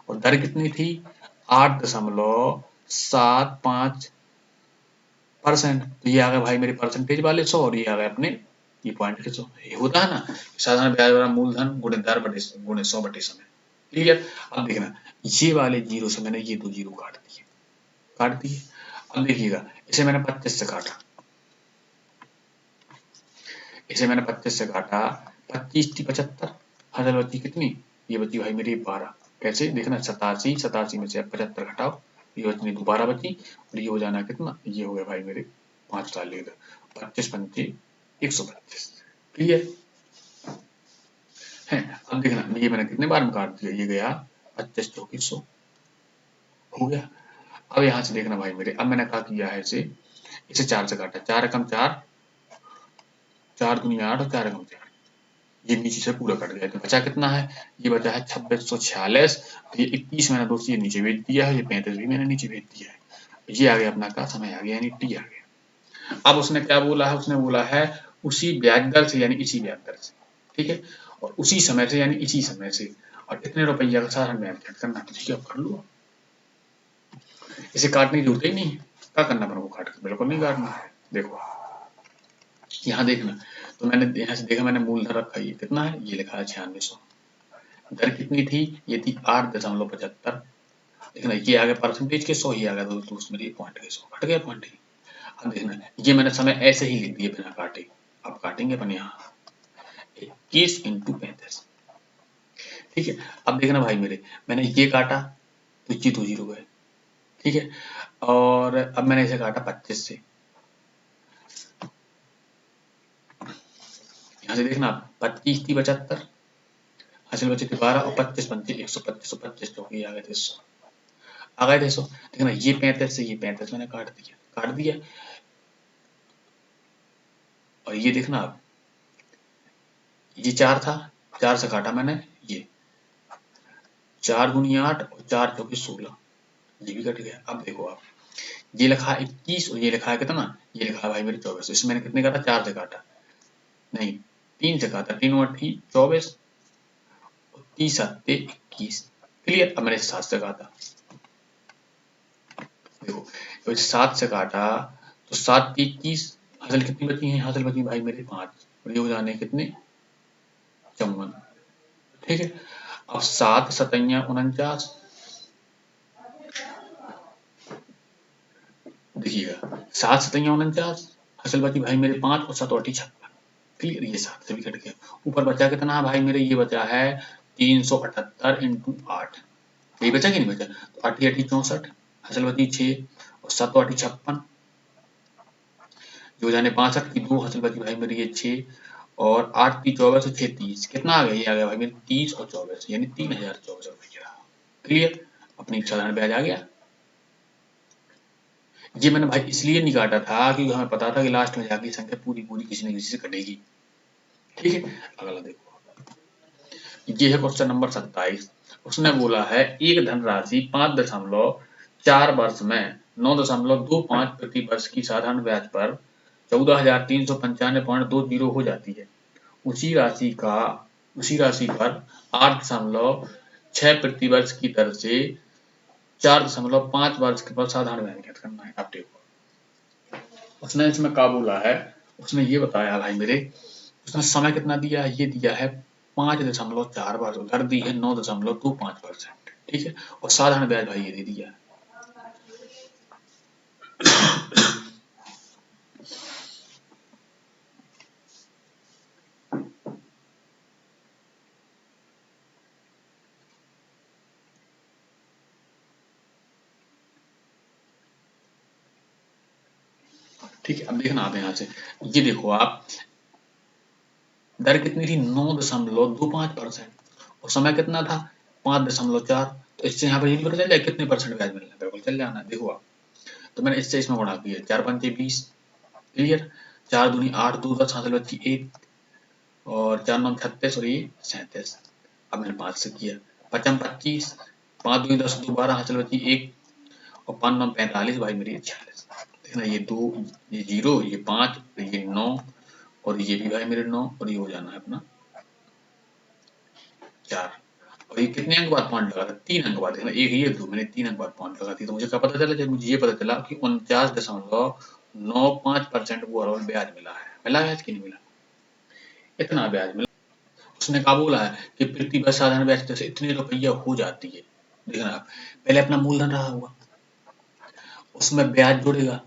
और दर कितनी थी 8.75%, तो ये आ गए भाई मेरे परसेंटेज वाले 100, और ये आ गए अपने ये पॉइंट के 100। ये होता है ना साधारण ब्याज वाला मूलधन गुणे दर बटे गुणे 100 बटे समय। क्लियर। अब देखना ये वाले जीरो से मैंने ये 2 जीरो काट दिए। अब देखिएगा इसे मैंने 25 से काटा, इसे मैंने 25 से काटा, 25 थी 75, हर बची कितनी, ये बची भाई मेरी 12, कैसे देखना 87 में से 75 घटाओ, ये बचनी दोबारा बची, और ये हो जाना कितना, ये हो गया भाई मेरे 5 साल लेगा 25 पंचे 125। क्लियर है। अब देखना ये मैंने कितने बार में काट दिया, ये गया 25 चौकी 100 हो गया। अब यहाँ से देखना भाई मेरे, अब मैंने क्या किया है, इसे 4 से काटा, 4 एकम 4, 4 दूनी 8 और 4 एकम 4, ये नीचे से पूरा कट गया, तो बचा कितना है, ये बचा है 2646, तो ये 21 मैंने दोस्तों ये नीचे भेज दिया है, ये 35 भी मैंने नीचे भेज दिया है, ये आ गया अपना का समय आ गया, यानी टी आ गया। अब उसने क्या बोला है, उसने बोला है उसी ब्याज दर से यानी इसी ब्याज दर से, ठीक है, और उसी समय से यानी इसी समय से, और इतने रुपया का साधारण ब्याज काट करना, तो ठीक है कर लो, इसे काटने की जरूरत ही नहीं है। क्या करना अपने को काट कर, बिल्कुल नहीं काटना है। देखो यहाँ देखना, तो मैंने यहाँ से देखा, मैंने मूलधन रखा, ये कितना है, ये लिखा है 9600। दर कितनी थी, ये थी 8.75। देखना ये आ गया परसेंटेज के 100, ये आ गया दोस्तों उसमें पॉइंट के 100, कट गया पॉइंट ही। अब देखना ये मैंने समय ऐसे ही लिख दिए बिना काटे, अब काटेंगे अपन यहाँ 21 × 35, ठीक है। अब देखना भाई मेरे, मैंने ये काटा तो ये 2 जीरो गए, ठीक है, और अब मैंने इसे काटा 25 से, यहाँ से देखना 25 थी 75, हासिल बची थी 12, और 25 बनती 125, 125 चौकी आ गए थे 100, आ गए थे 100। देखना ये 35 से ये 35 मैंने काट दिया, और ये देखना अब ये 4 था, 4 से काटा मैंने, ये 4 दूनी 8 और 4 चौकी 16, ये भी कट गया। अब देखो आप, ये लिखा है 21 और ये लिखा है कितना, ये लिखा है भाई मेरे 24, इसमें मैंने कितने काटा, 4 से काटा, नहीं 3 से काटा, 3 और 24, 30 7 21, क्लियर। अब मैंने 7 से काटा, देखो तो 7 से काटा तो 7 21, हासिल कितनी बची है, हासिल बची भाई मेरे 5, और ये हो जाने कितने 54, ठीक है। अब 7 सतैया 49, देखिएगा 7 सतैया 49, हासिल बची भाई मेरे 5 और 7 और 56, क्लियर। ये 7 से भी कट गया, ऊपर बचा कितना भाई मेरे, ये बचा है 378 × 8, यही बचा कि नहीं बचा, तो 8 8 64, हासिल बची 6 और 7 8 56, जो जाने 65 की 2, हासिल बची भाई मेरी ये 6 और 8 3 24 और 6 30, कितना आ गया, ये आ गया भाई मेरे 30 और 24 यानी 3024 रुपया, क्लियर। अपनी साधारण ब्याज आ गया। ये मैंने भाई इसलिए नहीं काटा था क्योंकि हमें पता था कि लास्ट में जाके संख्या पूरी पूरी किसी न किसी से कटेगी, ठीक है। अगला देखो, ये है क्वेश्चन नंबर 27। उसने बोला है एक धनराशि 5.4 वर्ष में 9.25 प्रति वर्ष की साधारण ब्याज पर 14,395.20 हो जाती है। उसी राशि पर 8.6 प्रति वर्ष की दर से 4.5 वर्ष के बाद साधारण ब्याज ज्ञात करना है। आप देखो उसने इसमें क्या बोला है, उसने ये बताया भाई मेरे, उसने समय कितना दिया है, ये दिया है 5.4 वर्ष, दर दी है 9.25%, ठीक है, और साधारण ब्याज भाई ये दे दिया है। ठीक है, अब देखना आप यहाँ से, ये देखो आप, दर कितनी थी 9.25%, और समय कितना था 5.4, तो इससे यहाँ पर ये भी पता चल जाए कितने परसेंट ब्याज मिलना है, बिल्कुल चल जाना है। देखो आप, तो मैंने इससे इसमें गुणा किया, 4 पंचे 20, क्लियर, 4 दूनी 8 2 10, हासिल बची 1, और 4 9 36 और ये 37। अब मैंने 5 से किया, 5 25, 5 दूनी 10 2 12, हासिल बची 1, और 5 9 45 भाई मेरी 46। देखना ये 2 ये 0 ये 5 ये 9 और ये भी भाई मेरे 9, और ये हो जाना है अपना 4, और ये कितने अंक बाद पॉइंट लगा था, 3 अंक बाद। देखना एक ये 2 मैंने 3 अंक बाद पॉइंट लगा थी, तो मुझे क्या पता चला, जब मुझे ये पता चला कि 49.95% ओवरऑल ब्याज मिला है। मिला ब्याज कि नहीं मिला, इतना ब्याज मिला। उसने कहा बोला है कि प्रति वर्ष साधारण ब्याज जैसे इतने रुपया हो जाती है। देखना आप, पहले अपना मूलधन रहा होगा, उसमें ब्याज जुड़ेगा,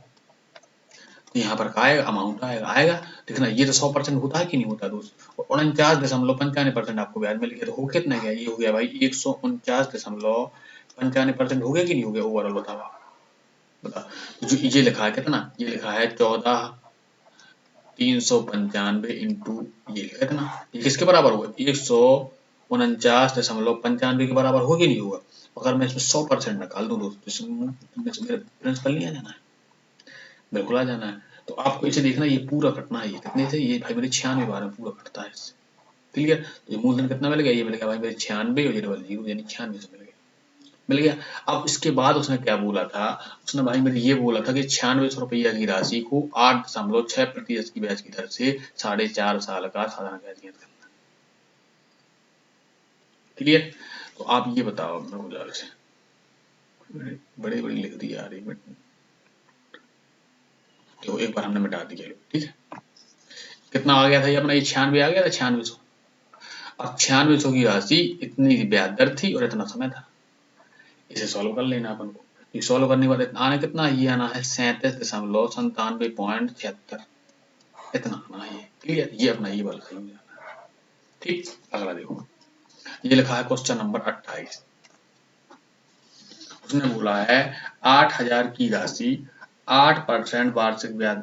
तो यहाँ पर का आएगा, अमाउंट आएगा। देखना ये तो 100% होता है कि नहीं होता दोस्त, 49.95% आपको ब्याज मिल गया, तो हो कितना गया, ये हो गया भाई 149.95% हो गया कि नहीं हो गया ओवरऑल, बताओ बता। जो ये लिखा है कितना, ये लिखा है 14,395 इंटू ये लिखा है ना, ये किसके बराबर होगा, 149.95 के बराबर हो कि नहीं होगा। अगर मैं इसमें 100% निकाल दूं दोस्तों, मेरे प्रिंसिपल नहीं आ जाना है, बिल्कुल आ जाना है। तो आपको इसे देखना, ये पूरा कटना है, ये कितने से, ये भाई मेरे 96 बार में पूरा कटता है इससे, क्लियर। तो ये मूलधन कितना मिल गया, ये मिल गया भाई मेरे 96 और ये डबल 0 यानी 96 से मिल गया, मिल गया। अब इसके बाद उसने क्या बोला था, उसने भाई मेरे ये बोला था कि 9600 रुपया की राशि को 8.6% की ब्याज की दर से 4.5 साल का साधारण ब्याज ज्ञात करना। क्लियर? तो आप ये बताओ अपने गुजारिश से, बड़ी बड़ी लिख दी यार, तो एक बार हमने मिटा दिया, ठीक है। कितना आ गया था ये अपना, ये 96 आ गया था, 9600। अब 9600 की राशि इतनी ब्याज दर थी और इतना समय था। इसे सॉल्व कर लेना अपन को। ये सॉल्व करने के बाद आना कितना, ये आना है 37.9776, इतना आना है। क्लियर? ये अपना ये वाला सही हो जाना है। ठीक, अगला देखो, ये लिखा है क्वेश्चन नंबर 28। उसने बोला है 8000 की राशि 8% वार्षिक ब्याज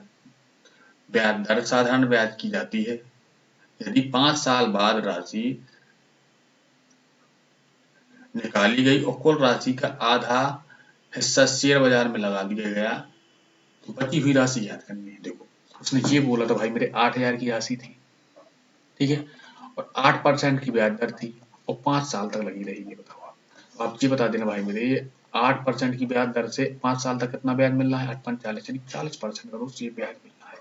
दर साधारण ब्याज की जाती है। यदि 5 साल बाद राशि निकाली गई और कुल राशि का आधा हिस्सा शेयर बाजार में लगा दिया गया तो बची हुई राशि ज्ञात करनी है। देखो, उसने ये बोला था भाई मेरे 8000 की राशि थी, ठीक है, और 8% की ब्याज दर थी और 5 साल तक लगी रहेगी। बताओ आप ये बता देना भाई मेरे, 8% की ब्याज दर से 5 साल तक कितना ब्याज मिल रहा है, 8×5 = 40, 40% का रोज ये ब्याज मिल रहा है।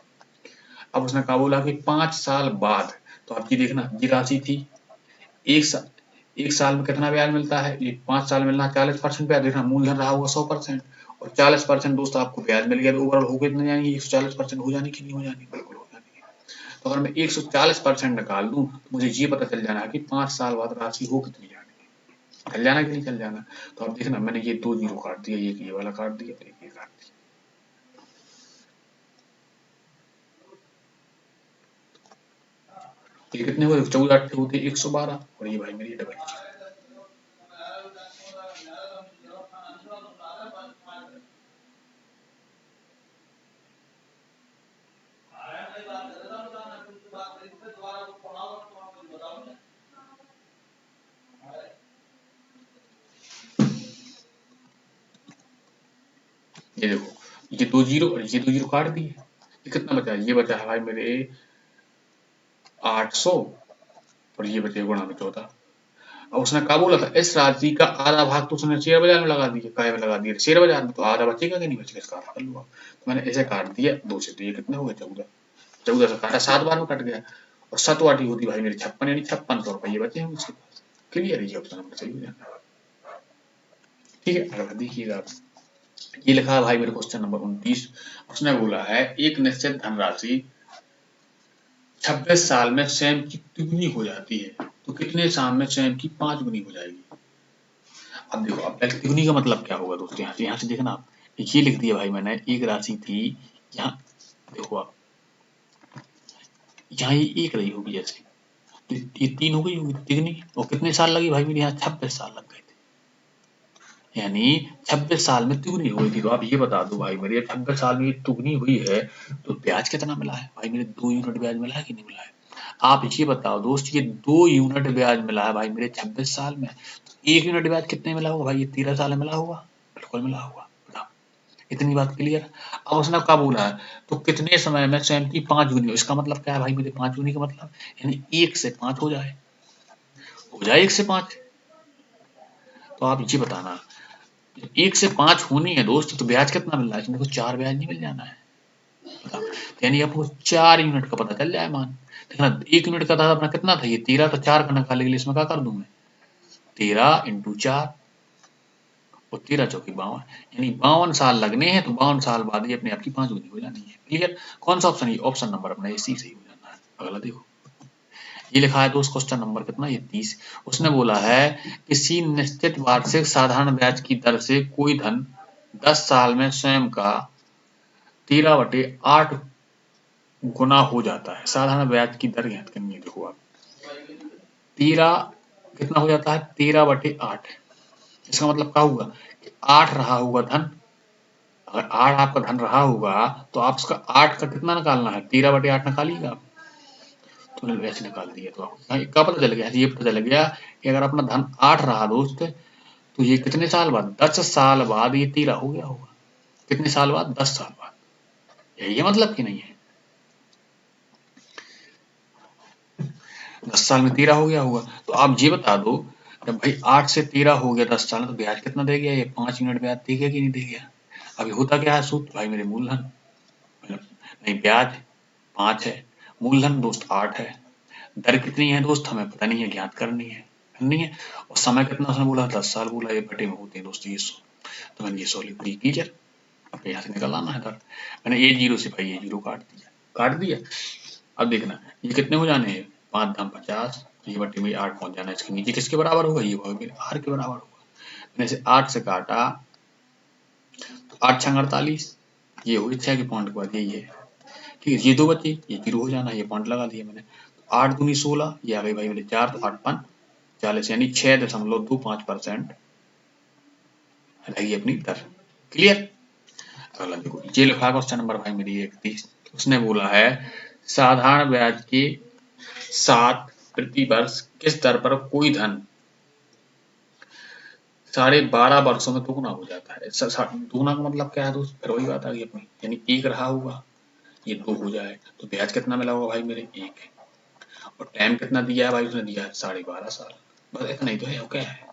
अब उसने कहा बोला कि 5 साल बाद, तो आप ये देखना, ये राशि थी, एक साल में कितना ब्याज मिलता है, ये 5 साल मिलना 40% ब्याज। देखना मूलधन रहा होगा 100% और 40% दोस्त आपको ब्याज मिल गया, तो ओवरऑल हो कितने जाएंगे, 140% हो जाने की नहीं हो जानी, बिल्कुल हो जानी है। तो अगर मैं 140% निकाल दूं तो मुझे ये पता चल जाना है कि 5 साल बाद राशि हो कितनी जानी है, चल जाना कि नहीं चल जाना। तो अब देखना मैंने ये 2 जीरो काट दिया, एक ये वाला काट दिया, एक ये काट दिया। ये कितने हुए, 14 8 होते 112, और ये भाई मेरी डबल। ये देखो, ये 2 जीरो और ये 2 जीरो काट दिए, ये कितना बचा, ये बचा है भाई मेरे 800 और ये बचे गुणा में 14। अब उसने क्या बोला था, इस राशि का आधा भाग तो उसने शेयर बाजार में लगा दिया, काय में लगा दिया, शेयर बाजार में, तो आधा बचेगा कि नहीं बचेगा, इसका कर लो आप। तो मैंने ऐसे काट दिया 2 से, तो ये कितने हो गए 14, 14 से काटा 7 बार में कट गया, और 7 वाटी होती भाई मेरी 56, यानी 5600 रुपये बचे हैं उसके पास। क्लियर है, ये ऑप्शन नंबर सही हो जाना है। ठीक है, अगला देखिएगा आप, ये लिखा है भाई मेरे क्वेश्चन नंबर 29। उसने बोला है एक निश्चित धनराशि 26 साल में स्वयं की दुगनी हो जाती है, तो कितने साल में स्वयं की 5 गुनी हो जाएगी। अब देखो, अब तिगुनी का मतलब क्या होगा दोस्तों, यहाँ से देखना आप, ये लिख दिया भाई मैंने, एक राशि थी, यहाँ देखो आप, यहाँ ये एक रही होगी जैसे, तो ये 3 हो गई होगी तिगुनी, और कितने साल लगी भाई मेरे, यहाँ 26 साल लग गए थे, यानी 26 साल में तिगुनी हो गई थी। तो आप ये बता दो भाई मेरे, 26 साल में ये दुगनी हुई है तो ब्याज कितना मिला है भाई मेरे, 2 यूनिट ब्याज मिला है कि नहीं मिला है। आप ये बताओ दोस्त, ये 2 यूनिट ब्याज मिला है भाई मेरे 26 साल में, तो 1 यूनिट ब्याज कितने मिला होगा भाई, ये 13 साल में मिला होगा, बिल्कुल मिला होगा। बताओ, इतनी बात क्लियर। अब उसने क्या बोला है, तो कितने समय में स्वयं की 5 गुनी हो, इसका मतलब क्या है भाई मेरे, 5 गुनी का मतलब यानी 1 से 5 हो जाए 1 से 5। तो आप ये बताना, 1 से 5 होनी है दोस्त, तो ब्याज कितना मिल रहा है, इसमें को 4 ब्याज नहीं मिल जाना है। बताओ, यानी आपको 4 यूनिट का पता चल जाए मान। देखना 1 यूनिट का था अपना कितना था, ये 13, तो 4 का निकालने के लिए इसमें क्या कर दूं मैं, 13 × 4 और 13 चौकी 52, यानी 52 साल लगने हैं, तो 52 साल बाद ये अपने आप की 5 गुनी हो जानी है। क्लियर? कौन सा ऑप्शन है, ऑप्शन नंबर अपना ये सी सही हो जाना है। अगला देखो, ये लिखा है दोस्त क्वेश्चन नंबर कितना, ये 30। उसने बोला है किसी निश्चित वार्षिक साधारण ब्याज की दर से कोई धन 10 साल में स्वयं का 13/8 गुना हो जाता है, साधारण ब्याज की दर ज्ञात करनी है। देखो आप, 13 कितना हो जाता है, 13/8, इसका मतलब क्या हुआ कि 8 रहा होगा धन, अगर 8 आपका धन रहा होगा तो आप उसका 8 का कितना निकालना है, 13/8 निकालिएगा आप, तो मैंने वैसे निकाल दिया। तो आपको क्या पता चल गया, ये पता चल गया कि अगर अपना धन 8 रहा दोस्त, तो ये कितने साल बाद, 10 साल बाद ये 13 हो गया होगा। कितने साल बाद, 10 साल बाद। यही है मतलब कि नहीं है, 10 साल में 13 हो गया होगा। तो आप ये बता दो, जब भाई 8 से 13 हो गया 10 साल, तो ब्याज कितना दे गया? ये 5 यूनिट ब्याज दे गया कि नहीं दे गया? अभी होता क्या है सूत्र भाई मेरे? मूलधन मतलब नहीं, ब्याज 5 है, मूलधन दोस्त 8 है, दर कितनी है दोस्त हमें पता नहीं है, ज्ञात करनी है। और समय कितना उसने बोला? 10 साल बोला। ये बटे में होते हैं दोस्त ये 100, तो मैंने ये 100 लिख दी। क्लियर? अब यहाँ से निकल आना है दर। मैंने ये 0 से भाई ये 0 काट दिया। अब देखना ये कितने हो जाने हैं? 5 दाम 50, ये बटे में 8 पहुंच जाना है। इसके नीचे किसके बराबर होगा? ये होगा आर के बराबर होगा। मैंने इसे 8 से काटा तो 8 छंग 48, ये हो गई 6 के पॉइंट के बाद यही है। ठीक है, ये 2 बचे, ये 0 हो जाना, ये पॉइंट लगा दिया मैंने। तो 8 दूनी 16, ये आ गई भाई मेरे 4, तो 8 5 40, यानी 6.25% रहेगी अपनी दर। क्लियर? अगला देखो, ये लिखा है क्वेश्चन नंबर भाई मेरी 31। उसने बोला है साधारण ब्याज के साथ प्रति वर्ष किस दर पर कोई धन 12.5 वर्षों में दोगुना हो जाता है। दोगुना का मतलब क्या है दोस्त? फिर वही बात आ गई अपनी, यानी 1 रहा होगा, ये 2 हो जाए, तो ब्याज कितना मिला होगा भाई मेरे? 1। और टाइम कितना दिया है भाई? उसने दिया है 12.5 साल। बस इतना ही तो है, क्या है?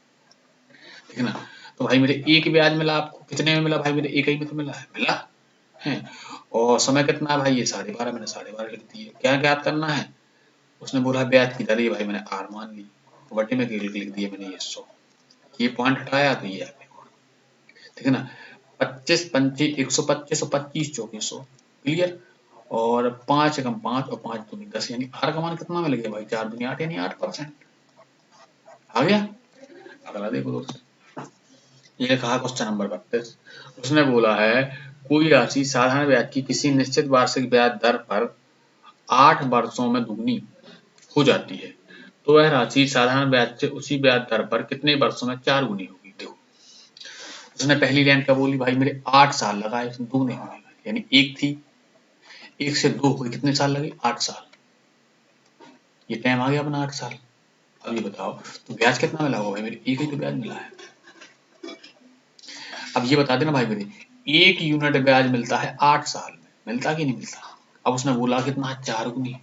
ठीक है ना? तो भाई मेरे 1 ब्याज मिला आपको, कितने में मिला भाई मेरे? 1 ही में तो मिला है। और समय कितना है भाई? ये 12.5, मैंने 12.5 लिख दिए। क्या ज्ञात करना है? उसने बोला ब्याज की दर, ये भाई मैंने आर मान ली, बटे में लिख दिया मैंने ये 100। ये पॉइंट हटाया तो ये आ गया। ठीक है ना? 25 पंची 125 और 25 2400। क्लियर? और 5 एकम 5 और 5 दूनी 10, यानी आर का मान कितना मिल गया भाई? 4 दूनी 8, यानी 8% आ गया। अगला देखो दोस्त, ये कहा क्वेश्चन नंबर 32। उसने बोला है कोई राशि साधारण ब्याज की किसी निश्चित वार्षिक ब्याज दर पर 8 वर्षों में दुगनी हो जाती है, तो वह राशि साधारण ब्याज से उसी ब्याज दर पर कितने वर्षों में 4 गुनी होगी? देखो, उसने पहली लाइन क्या बोली भाई मेरे? 8 साल लगाए, उसने दुगने होने लगे, यानी 1 थी, 1 से 2 हुए, कितने साल लगे? 8 साल। ये टाइम आ गया अपना 8 साल। अब ये बताओ तो ब्याज कितना मिला होगा भाई मेरे? 1 ही तो ब्याज मिला है। अब ये बता देना भाई मेरे, 1 यूनिट ब्याज मिलता है 8 साल में, मिलता कि नहीं मिलता? अब उसने बोला कितना? 4 गुनी।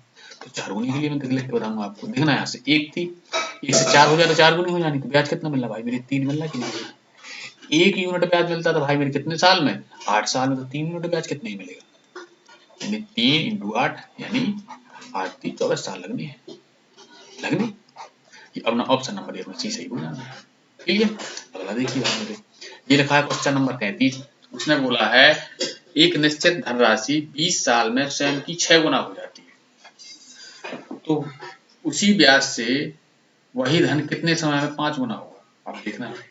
तो 4 गुनी के लिए मैं लिख के बताऊंगा आपको। देखना यहाँ से 1 थी, 1 से 4 हो जाए तो 4 गुनी हो जानी। तो ब्याज कितना मिल रहा भाई मेरे? 3 मिल रहा कि नहीं? 1 यूनिट ब्याज मिलता था भाई मेरे कितने साल में? 8 साल में। तो 3 यूनिट ब्याज कितने ही मिलेगा? यानी 3 इंटू 8, यानी 8 3 24 साल लगने हैं। ये अपना ऑप्शन नंबर ये सी सही हो जाना है। ठीक है? अगला देखिए भाई मेरे, ये लिखा है क्वेश्चन नंबर 33। उसने बोला है एक निश्चित धनराशि 20 साल में स्वयं की 6 गुना हो जाती है, तो उसी ब्याज से वही धन कितने समय में 5 गुना होगा? आप देखना है।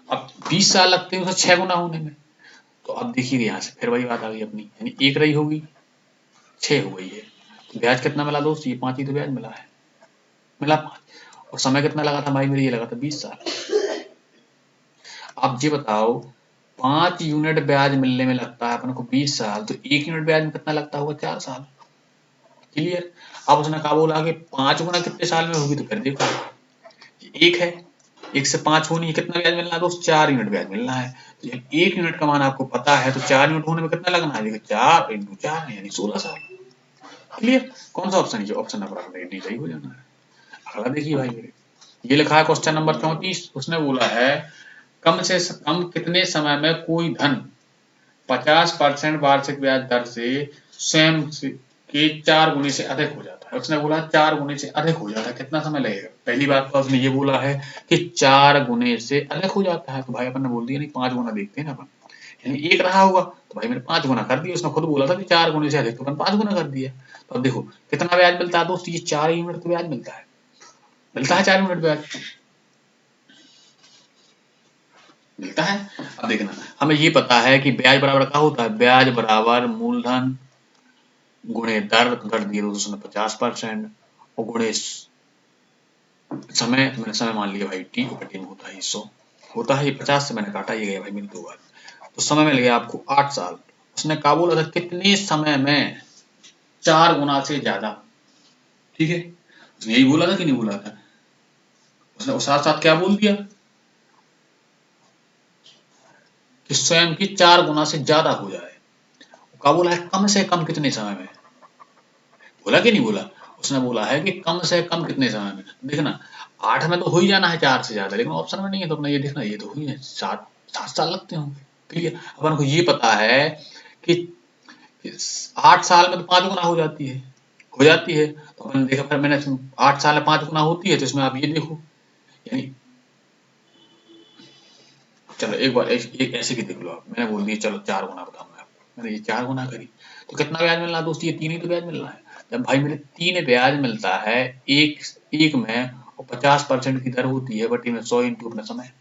अब 20 साल लगते हैं उसे 6 गुना होने में, तो अब देखिए यहाँ से फिर वही बात आ गई अपनी, यानी 1 रही होगी, 6 हो गई है। तो ब्याज कितना मिला दोस्त? ये 5 ही तो ब्याज मिला है, मिला 5। और समय कितना लगा था भाई मेरे? ये लगा था 20 साल। आप ये बताओ 5 यूनिट ब्याज मिलने में लगता है अपन को 20 साल, तो 1 यूनिट ब्याज में कितना लगता होगा? 4 साल। क्लियर? अब उसने कहा बोला कि 5 गुना कितने साल में होगी? तो फिर देखो, 1 है, 1 से 5 होनी है, कितना ब्याज मिलना है दोस्त? 4 यूनिट ब्याज मिलना है। तो जब 1 यूनिट का मान आपको पता है, तो 4 यूनिट होने में कितना लगना है? देखो 4 इंटू 4 यानी 16 साल। क्लियर? कौन सा ऑप्शन है? ऑप्शन नंबर डी सही हो जाना है। अगला देखिए भाई मेरे, ये लिखा है क्वेश्चन नंबर 34। उसने बोला है कम से कम कितने समय में कोई धन 50% वार्षिक ब्याज दर से स्वयं के 4 गुने से अधिक हो जाता है? उसने बोला 4 गुने से अधिक हो जाता है, कितना समय लगेगा? पहली बात तो उसने ये बोला है कि 4 गुने से अधिक हो जाता है, तो भाई अपन ने बोल दिया नहीं 5 गुना देखते हैं ना अपन, यानी 1 रहा होगा, तो भाई मैंने 5 गुना कर दिया। उसने खुद बोला था कि 4 गुने से अधिक, तो अपन 5 गुना कर दिया। तो अब देखो कितना ब्याज मिलता है दोस्त? ये 4 यूनिट तो ब्याज मिलता है 4 यूनिट ब्याज मिलता है। अब देखना हमें ये पता है कि ब्याज बराबर क्या होता है? ब्याज बराबर मूलधन गुणे दर, तो दर दिए दोस्तों ने 50% और गुणे समय, मैंने समय मान लिया भाई टी, बटे में होता है 100, होता है ये 50 से मैंने काटा, ये गया भाई मेरी 2 बार। तो समय मिल गया आपको 8 साल। उसने कहा बोला था कितने समय में 4 गुना से ज्यादा। ठीक है, उसने यही बोला था कि नहीं बोला था? उसने साथ साथ क्या बोल दिया कि स्वयं की 4 गुना से ज्यादा हो जाए। क्या बोला है? कम से कम कितने समय में? बोला कि नहीं बोला? उसने बोला है कि कम से कम कितने समय में। देखना 8 में तो हो ही जाना है 4 से ज्यादा, लेकिन ऑप्शन में नहीं है तो अपना ये देखना ये तो हुई है 7 साल लगते होंगे। क्लियर। अपन को ये पता है कि 8 साल में तो 5 गुना हो जाती है। तो अपन देखा, फिर मैंने 8 साल में 5 गुना होती है, तो इसमें आप ये देखो, यानी चलो एक बार एक ऐसे की देख लो आप। मैंने बोल दिया चलो 4 गुना बताऊंगा आपको, मैंने ये 4 गुना करी तो कितना ब्याज मिल रहा है दोस्तों? ये 3 ही तो ब्याज मिल रहा है। जब भाई मेरे 3 ब्याज मिलता है एक में, और 50% की दर होती है बटी में 100 इंटू अपना समय,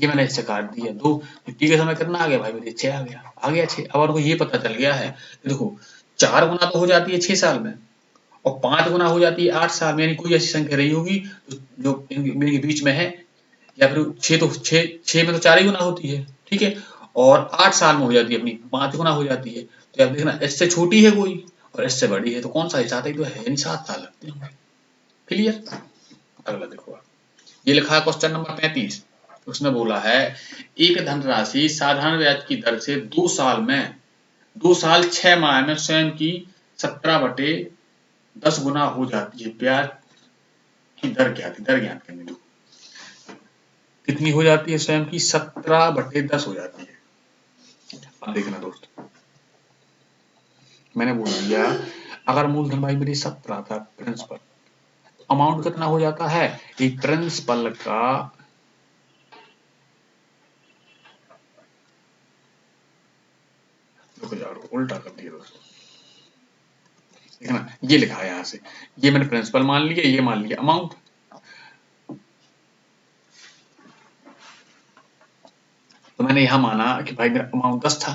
ये मैंने इससे काट दिया। दो टी का समय कितना आ गया भाई मेरे? 6 आ गया 6। अब आपको ये पता चल गया है कि देखो 4 गुना तो हो जाती है 6 साल में, और 5 गुना हो जाती है 8 साल में, यानी कोई ऐसी संख्या रही होगी जो इनके बीच में है, या फिर 6 तो 6 में तो 4 ही गुना होती है, ठीक है, और 8 साल में हो जाती है अपनी 5 गुना हो जाती है। तो आप देखना इससे छोटी है कोई और इससे बड़ी है, तो कौन सा हिसाब है? तो है, यानी 7 साल लगते हैं। क्लियर। अगला देखो आप, ये लिखा है क्वेश्चन नंबर 35। उसने बोला है एक धनराशि साधारण ब्याज की दर से 2 साल 6 माह में स्वयं की 17/10 गुना हो जाती है। ब्याज की दर क्या थी? दर ज्ञात करनी। दो कितनी हो जाती है? स्वयं की 17/10 हो जाती है। अब देखना दोस्त, मैंने बोल दिया अगर मूलधन भाई मेरी 17 था प्रिंसिपल, अमाउंट कितना हो जाता है? एक प्रिंसिपल का उल्टा कर दिया दोस्तों, ठीक है ना? ये लिखा है यहाँ से, ये मैंने प्रिंसिपल मान लिया, ये मान लिया अमाउंट। तो मैंने यहां माना कि भाई मेरा अमाउंट 10 था,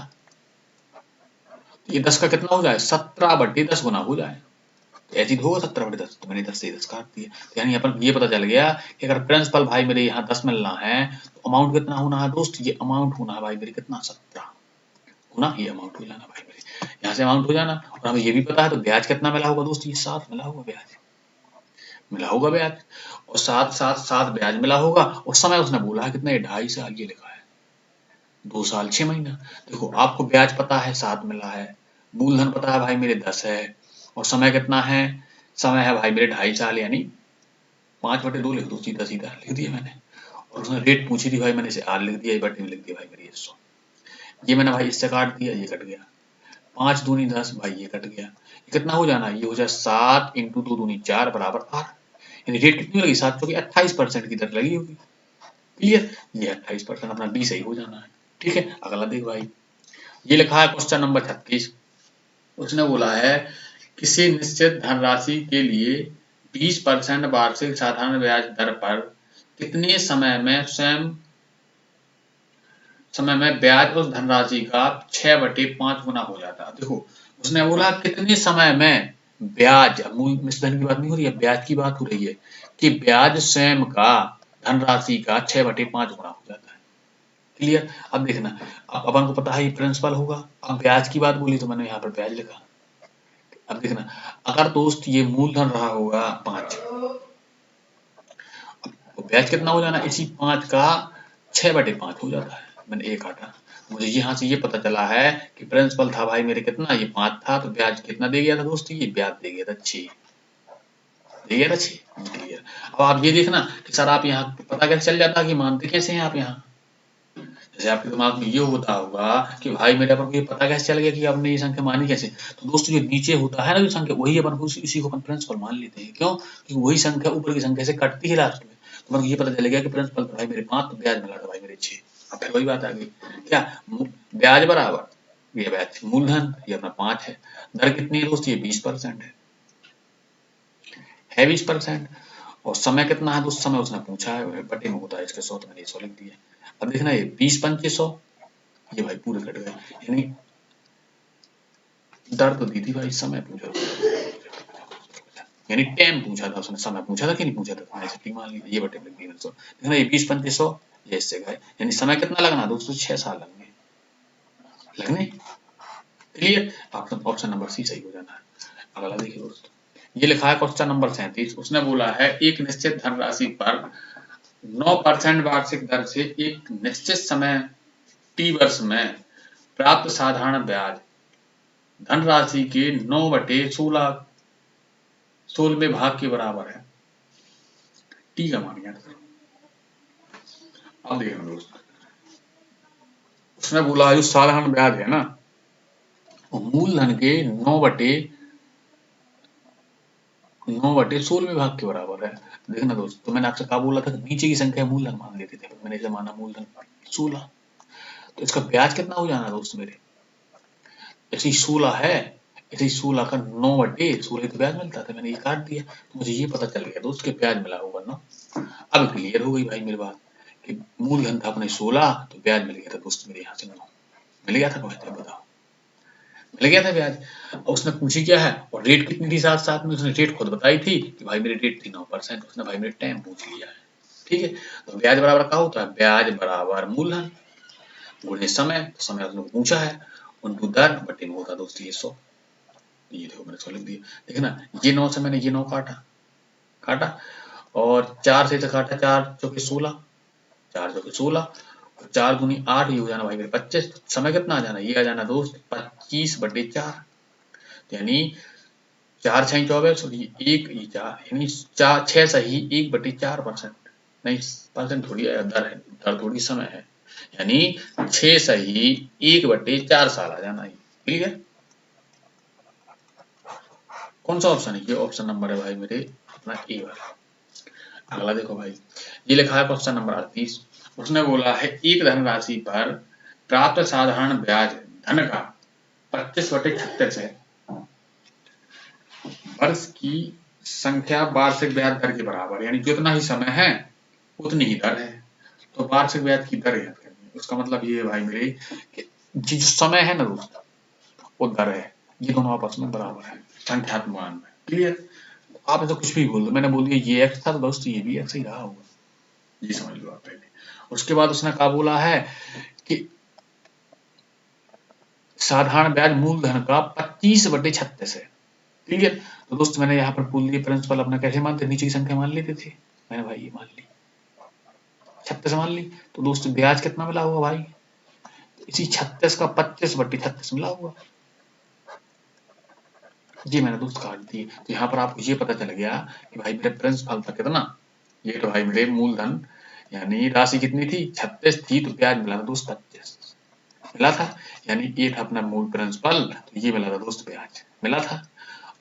तो ये 10 का कितना हो जाए? 17/10 गुना हो जाए। तो ऐसी तो होगा 17/10, तो मैंने 10 से 10 काट दिया। तो यानी अपन ये पता चल गया कि अगर प्रिंसिपल भाई मेरे यहाँ 10 मिलना है, तो अमाउंट कितना होना है दोस्त? ये अमाउंट होना है भाई मेरे कितना? 17 होना, ये अमाउंट हो जाना भाई मेरे, यहाँ से अमाउंट हो जाना। और हमें ये भी पता है तो ब्याज कितना मिला होगा दोस्त? ये 7 मिला होगा ब्याज, मिला होगा ब्याज, और 7 ब्याज मिला होगा। और समय उसने बोला है कितना? ये 2.5 साल, ये लिखा है 2 साल 6 महीना। देखो आपको ब्याज पता है 7 मिला है, मूलधन पता है भाई मेरे 10 है, और समय कितना है? समय है भाई मेरे 2.5 साल, यानी 5/2 लिख दो, सीधा सीधा लिख दिया मैंने। और उसने रेट पूछी थी भाई, मैंने इसे आर लिख दिया, बटे में लिख दिया भाई मेरी 100। ये मैंने भाई इससे काट दिया, ये कट गया, 5 दूनी 10 भाई, ये कट गया। ये कितना हो जाना? ये हो जाए 7 इंटू 2 दूनी 4 बराबर 8। यानी रेट कितनी लगी? 7 चौकी 28% की दर लगी होगी। क्लियर। ये 28% अपना बी सही हो जाना है। ठीक है। अगला देख भाई, ये लिखा है क्वेश्चन नंबर 36। उसने बोला है किसी निश्चित धनराशि के लिए 20% वार्षिक साधारण ब्याज दर पर कितने समय में ब्याज उस धनराशि का 6/5 गुना हो जाता है। देखो उसने बोला कितने समय में ब्याज, मूल मिश्रण की बात नहीं हो रही है, ब्याज की बात हो रही है कि ब्याज स्वयं का धनराशि का 6/5 गुना हो जाता है। क्लियर। अब देखना, अब अपन को पता है ये प्रिंसिपल होगा, अब ब्याज की बात बोली तो मैंने यहाँ पर ब्याज लिखा। अब देखना, अगर दोस्त ये मूलधन रहा होगा 5, तो ब्याज कितना हो जाना? इसी 5 का 6/5 हो जाता है। मैंने एक काटा, मुझे यहाँ से ये पता चला है कि प्रिंसिपल था भाई मेरे कितना? ये 5 था, तो ब्याज कितना दे गया था दोस्त? ये ब्याज दे गया था 6, दे गया था 6। क्लियर। अब आप ये देखना कि सर आप यहाँ पता कैसे चल जाता कि मानते कैसे हैं आप यहाँ? जैसे आपके दिमाग में ये होता होगा कि भाई मेरे अपन को ये पता कैसे चल गया कि आपने ये संख्या मानी कैसे? तो दोस्तों जो नीचे होता है ना जो संख्या, वही अपन को इसी को अपन प्रिंसिपल मान लेते हैं। क्यों? क्योंकि वही संख्या ऊपर की संख्या से कटती है लास्ट में। तो अपन को ये पता चल गया कि प्रिंसिपल तो भाई मेरे 5, तो ब्याज मिला था भाई मेरे 6। अब फिर वही बात आ गई, क्या ब्याज बराबर ये ब्याज मूलधन, ये अपना 5 है। दर कितनी है दोस्त? ये 20% है 20%। और समय कितना है दोस्त? समय उसने पूछा है, बटे में होता है इसके 100, तो मैंने 100 लिख दिया। अब देखना ये 20 पंचे 100, ये भाई पूरे कट गए। यानी दर तो दी थी भाई, समय पूछा था, यानी टाइम पूछा था उसने, समय पूछा था कि नहीं पूछा था? तो मैंने सेटिंग मान ली, ये बटे में 300। देखना ये 20 पंचे 100, ये इससे गए, यानी समय कितना लगना दोस्तों? 6 साल लगने। क्लियर। ऑप्शन नंबर सी सही हो जाना है। अगला देखिए दोस्तों, ये लिखा है क्वेश्चन नंबर 37। उसने बोला है एक निश्चित धनराशि पर 9% वार्षिक दर से एक निश्चित समय टी वर्ष में प्राप्त साधारण ब्याज धनराशि के 9/16 16वें भाग के बराबर है, टी का मान ज्ञात करो। अब देखना दोस्त, उसने बोला जो साधारण ब्याज है ना, वो मूलधन के 9/16वें भाग के बराबर है। देखना दोस्त, तो मैंने आपसे कहा बोला था कि नीचे की संख्या मूलधन मान लेते थे, मैंने इसे माना मूलधन 16, तो इसका ब्याज कितना हो जाना दोस्त मेरे, ऐसे 16 है, ऐसे 16 का 9/16 तो ब्याज मिलता था, मैंने ये काट दिया, तो मुझे ये पता चल गया दोस्त कि ब्याज मिला होगा ना। अब क्लियर हो गई भाई मेरी बात कि मूलधन था अपने 16, तो ब्याज मिल गया था दोस्त मेरे यहाँ से 9 मिल गया था। बताओ, मिल गया था ब्याज। और उसने पूछी क्या है, और रेट कितनी थी, साथ साथ में उसने रेट खुद बताई थी कि भाई मेरी रेट थी 9%, उसने भाई मेरे टाइम पूछ लिया है, ठीक है। तो ब्याज बराबर क्या होता है, ब्याज बराबर मूलधन गुणे समय, समय उसने पूछा है, उनको दर बटे में होता दोस्त ये 100। ये देखो मैंने 100 लिख दिया, देखना ये 9 से मैंने ये 9 काटा और 4 से काटा, 4 चौके 16, 4 चौके 16, 4 दूनी 8, ये हो जाना भाई मेरे 25, समय कितना आ जाना, ये आ जाना दोस्त 25/4, यानी 4 6 24, और ये 1 ये 4, यानी 4 6 सही 1/4%, नहीं परसेंट थोड़ी है, दर है, दर थोड़ी समय है, यानी 6 सही 1/4 साल आ जाना, ठीक है। कौन सा ऑप्शन है, ये ऑप्शन नंबर है भाई मेरे अपना ए वाला। अगला देखो भाई, ये लिखा है क्वेश्चन नंबर 38, उसने बोला है एक धनराशि पर प्राप्त साधारण ब्याज धन का 25/36 है, वर्ष की संख्या वार्षिक ब्याज दर के बराबर, यानी जितना ही समय है उतनी ही दर है, तो वार्षिक ब्याज की दर याद करनी है। उसका मतलब ये है भाई मेरे कि जो समय है ना दोस्त, वो दर है, ये दोनों आपस में बराबर है संख्यात्मक मान में, क्लियर। आप ऐसा कुछ भी बोल दो, मैंने बोल दिया ये एक्स था तो दोस्त ये भी एक्स ही रहा होगा, ये समझ लो आप पहले। उसके बाद उसने कहा बोला है कि साधारण ब्याज मूलधन का 25/36 है, ठीक है। तो दोस्त मैंने यहाँ पर बोल दिया प्रिंसिपल अपना कैसे मानते, नीचे की संख्या मान लेते थे, मैंने भाई ये मान ली 36 मान ली, तो दोस्त ब्याज कितना मिला होगा भाई, इसी 36 का 25/36 मिला होगा, ये मैंने दोस्त काट दिए। तो यहाँ पर आपको ये पता चल गया कि भाई मेरे प्रिंसिपल था कितना, ये तो भाई मेरे मूलधन यानी राशि कितनी थी 36 थी, तो ब्याज मिला था दोस्त 25 मिला था, यानी ये था अपना मूल प्रिंसिपल, तो ये मिला था दोस्त ब्याज मिला था।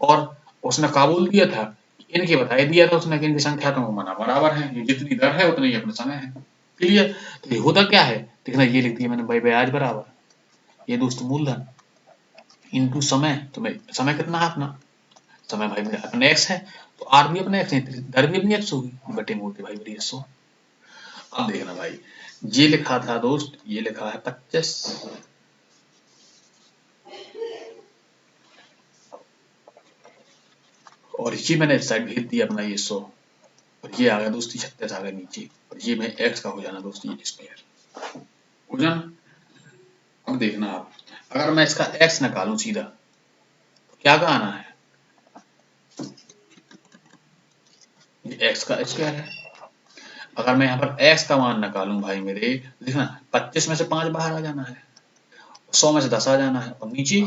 और उसने क्या बोल दिया था, इनके बताई दिया था उसने कि इनकी संख्या तो माना बराबर है, ये जितनी दर है उतनी ही अपना समय है, क्लियर। तो ये होता क्या है, देखना ये लिख दिया मैंने भाई ब्याज बराबर, ये दोस्त मूलधन इनटू समय, तो मैं समय कितना है अपना, समय भाई मेरा अपने एक्स है, तो आर भी अपने एक्स है, दर भी अपनी एक्स होगी बटे में होती भाई मेरी 100। अब देखना भाई, ये लिखा था दोस्त, ये लिखा है 25, और ये मैंने इस साइड भेज दिया अपना ये 100, और ये आ गया दोस्ती 36 आ गया नीचे, और ये मैं एक्स का हो जाना दोस्ती ये स्क्वायर हो जाना। अब देखना आप, अगर मैं इसका एक्स निकालूं सीधा तो क्या का आना है, ये एक्स का स्क्वायर है। अगर मैं यहाँ पर एक्स का मान निकालूं भाई मेरे, देखना 25 में से 5 बाहर आ जाना है, 100 में से 10 आ जाना है, और नीचे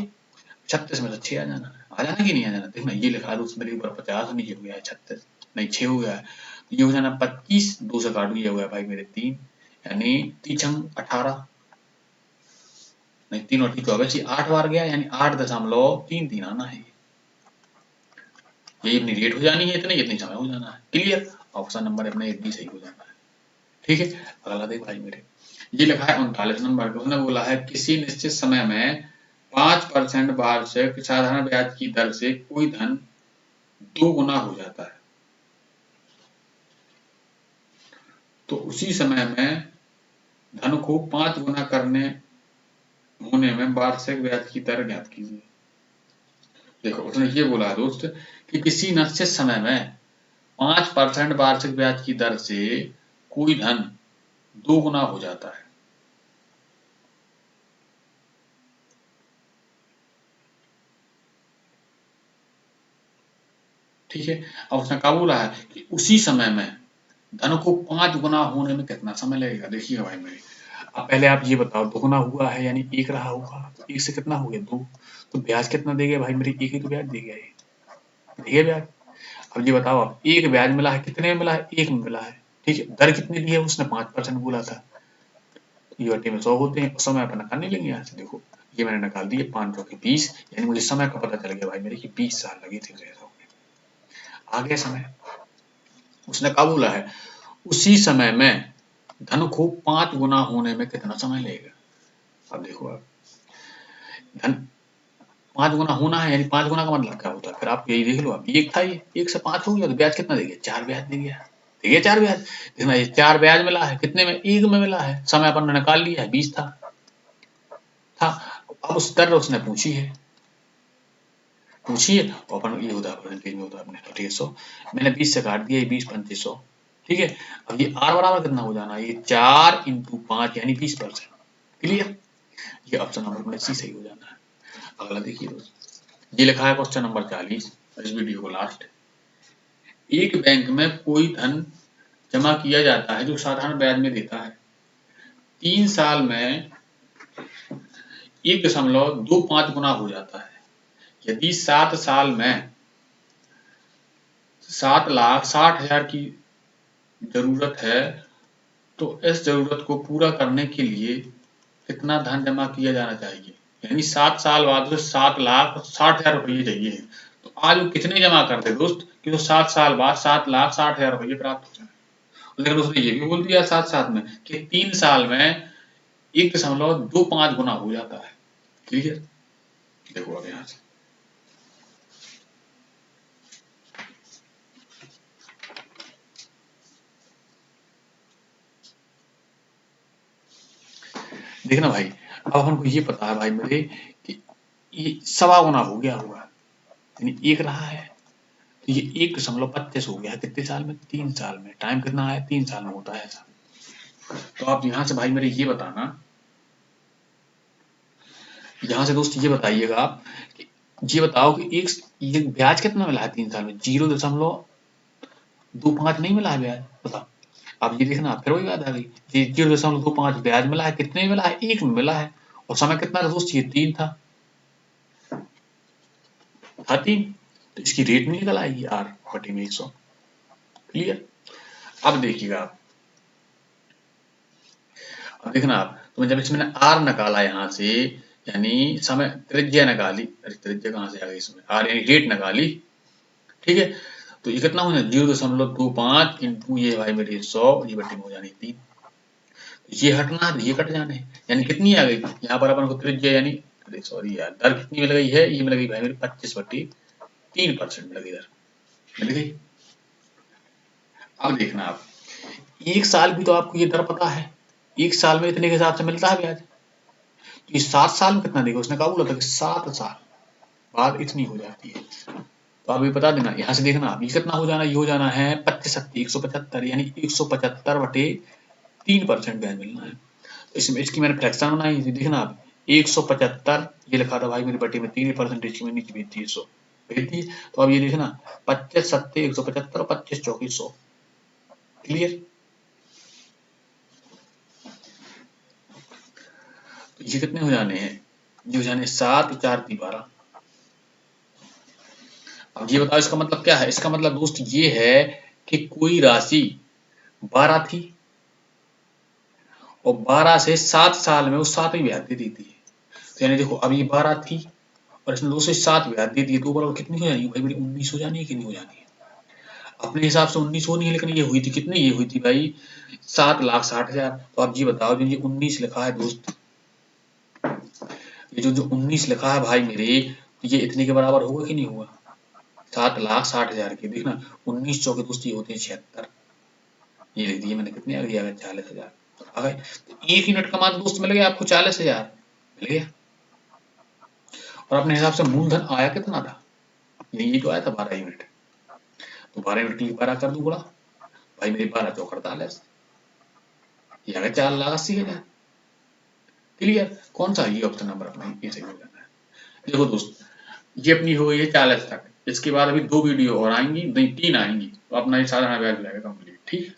36 में से 6 आ जाना है, आ जाना कि नहीं आ जाना। देखना ये लिखा है दोस्त मेरे ऊपर 50, नीचे हो गया है 36, नहीं 6 हो गया है, तो ये हो जाना 25, 2 से काटू ये हो गया भाई मेरे 3, यानी 3 18, नहीं 3 और 3 24, 8 बार गया, यानी 8.33 आना है, ये अपनी रेट हो जानी है, इतनी इतनी समय हो जाना है, क्लियर। ऑप्शन नंबर अपने डी सही हो जाना है, ठीक है। अगला देख भाई मेरे, ये लिखा है 39 नंबर पे, उसने बोला है किसी निश्चित समय में 5% वार्षिक साधारण ब्याज की दर से कोई धन 2 गुना हो जाता है, तो उसी समय में धन को 5 गुना करने होने में वार्षिक ब्याज की दर ज्ञात कीजिए। देखो उसने ये बोला है दोस्त कि किसी निश्चित समय में 5% वार्षिक ब्याज की दर से कोई धन 2 गुना हो जाता है, ठीक है। अब उसने क्या बोला है कि उसी समय में धन को 5 गुना होने में कितना समय लगेगा, देखिए भाई मेरे, अब पहले आप ये बताओ 2 गुना हुआ है यानी 1 रहा होगा, तो 1 से कितना हो गया 2, तो ब्याज कितना दे गया भाई मेरे, 1 ही तो ब्याज दे गया, ये दे गया ब्याज। अब ये बताओ, आप एक ब्याज मिला है, कितने में मिला है? 1 में मिला है, ठीक है। दर कितनी दी है उसने? 5% बोला था। ये वट्टे में 100 होते हैं और समय अपन निकालने लेंगे यहाँ से। देखो ये मैंने निकाल दिए, 5 चौके 20, यानी मुझे समय का पता चल गया भाई मेरे कि 20 साल लगे थे मेरे होने। आ गया समय। उसने कब बोला है? उसी समय में धन को 5 गुना होने में कितना समय लगेगा? अब देखो, आप धन 5 गुना होना है, यानी 5 गुना का मतलब क्या होता है? फिर आप यही देख लो, आप एक था, ये 1 से 5 हो गया तो ब्याज कितना देंगे? 4 ब्याज देंगे। देखिए 4 ब्याज, देखना ये 4 ब्याज मिला है, कितने में? 1 में मिला है। समय अपन ने निकाल लिया है, 20 था। अब उस दर उसने पूछी है, पूछिए और अपन ये होता है परसेंटेज में होता है अपने 100, मैंने 20 से काट दिया, ये 20 पंचे 100, ठीक है। अब ये आर बराबर कितना हो जाना? ये 4 × 5 यानी 20%। क्लियर? ये ऑप्शन नंबर में सी सही हो जाना है। अगला देखिए दोस्त, ये लिखा है क्वेश्चन नंबर 40 इस वीडियो को लास्ट। एक बैंक में कोई धन जमा किया जाता है जो साधारण ब्याज में देता है। 3 साल में 1.25 गुना हो जाता है। यदि 7 साल में 7,60,000 की जरूरत है तो इस जरूरत को पूरा करने के लिए कितना धन जमा किया जाना चाहिए? यानी 7 साल बाद उसे 7,60,000 रुपये चाहिए। तो आज वो कितने जमा कर दे दोस्त कि तो 7 साल बाद 7,60,000 रुपये प्राप्त हो जाए। लेकिन उसने ये भी बोल दिया साथ साथ में कि 3 साल में 1.25 गुना हो जाता है। क्लियर? देखो अब यहाँ से देखना भाई, अब हमको ये पता है भाई मेरे कि ये 1.25 गुना हो गया होगा, यानी 1 रहा है तो ये 1.25 हो गया। कितने साल में? 3 साल में। टाइम कितना है? 3 साल में होता है ऐसा। तो आप यहाँ से भाई मेरे ये बताना, यहाँ से दोस्त ये बताइएगा आप कि ये बताओ कि ये ब्याज कितना मिला है 3 साल में? 0.25 नहीं मिला है ब्याज, बताओ। अब ये देखना, फिर वही बात आ गई, ये 0.25 ब्याज मिला है, कितने में मिला है? 1 में मिला है। और समय कितना था दोस्त? ये 3 था 3, तो इसकी रेट नहीं निकल आएगी R बटे में 100। क्लियर? अब देखिएगा आप, अब देखना आप, तो जब इसमें R निकाला यहाँ से, यानी समय त्रिज्या निकाली, अरे त्रिज्या कहाँ से आ गई इसमें? R यानी रेट निकाली, ठीक है। तो ये कितना होना? 0.25 इंटू ये भाई मेरे 100, ये बटे में हो जानी 3। ये हटना है, ये कट जाने, यानी कितनी आ गई यहाँ पर अपन को त्रिज्या, यानी अरे सॉरी यार, दर कितनी मिल गई है? ये मिल गई भाई मेरी 25/3% मिल गई दर, मिल गई। अब देखना आप, 1 साल भी तो आपको ये दर पता है, 1 साल में इतने के हिसाब से मिलता है ब्याज। तो ये 7 साल में कितना देगा? उसने कहा बोला था कि 7 साल बाद इतनी हो जाती है। तो आप ये बता देना, यहाँ से देखना आप, ये कितना हो जाना? ये हो जाना है 175, यानी 175/3% ब्याज मिलना है। तो इसमें इसकी मैंने फ्रैक्शन बनाई, देखना आप, 175 ये लिखा था भाई मेरे बटे में 3% की मैंने भेज दी 100 भेज दी। तो अब ये देखना 25/7 175 और 25 100। क्लियर? तो ये कितने हो जाने हैं? ये हो जाने 7 4 12। अब ये बताओ इसका मतलब क्या है? इसका मतलब दोस्त ये है कि कोई राशि 12 थी और 12 से 7 साल में वो 7 ही ब्याज दे देती है। तो यानी देखो, अब ये 12 थी और इसने 2 से 7 ब्याज दे दी, तो बराबर कितनी हो जाएगी भाई मेरी? 19 हो जानी है कि नहीं हो जानी है? अपने हिसाब से 19 होनी है, लेकिन ये हुई थी कितनी? ये हुई थी भाई 7,60,000। तो आप ये बताओ, जो ये 19 लिखा है दोस्त, ये जो 19 लिखा है भाई मेरे, ये इतने के बराबर होगा कि नहीं होगा? 7,60,000 के। देखना 19 चौके दोस्त ये होते हैं 76, ये लिख दिए मैंने, कितने आ गए? 40,000 आ गए। तो 1 यूनिट का मान दोस्त मिल गया आपको 40,000 मिल गया। और अपने हिसाब से मूलधन आया कितना था? यही तो आया था 12 यूनिट। तो 12 यूनिट के लिए 12 कर दूं गुणा, भाई मेरे 12 चौक 48, ये आ गया 4,80,000। क्लियर? कौन सा? ये ऑप्शन नंबर अपना ये सही हो जाना है। देखो दोस्त, ये अपनी हो गई है 40 तक। इसके बाद अभी 2 वीडियो और आएंगी, नहीं 3 आएंगी, तो अपना ये साधारण ब्याज हो जाएगा कंप्लीट। ठीक है।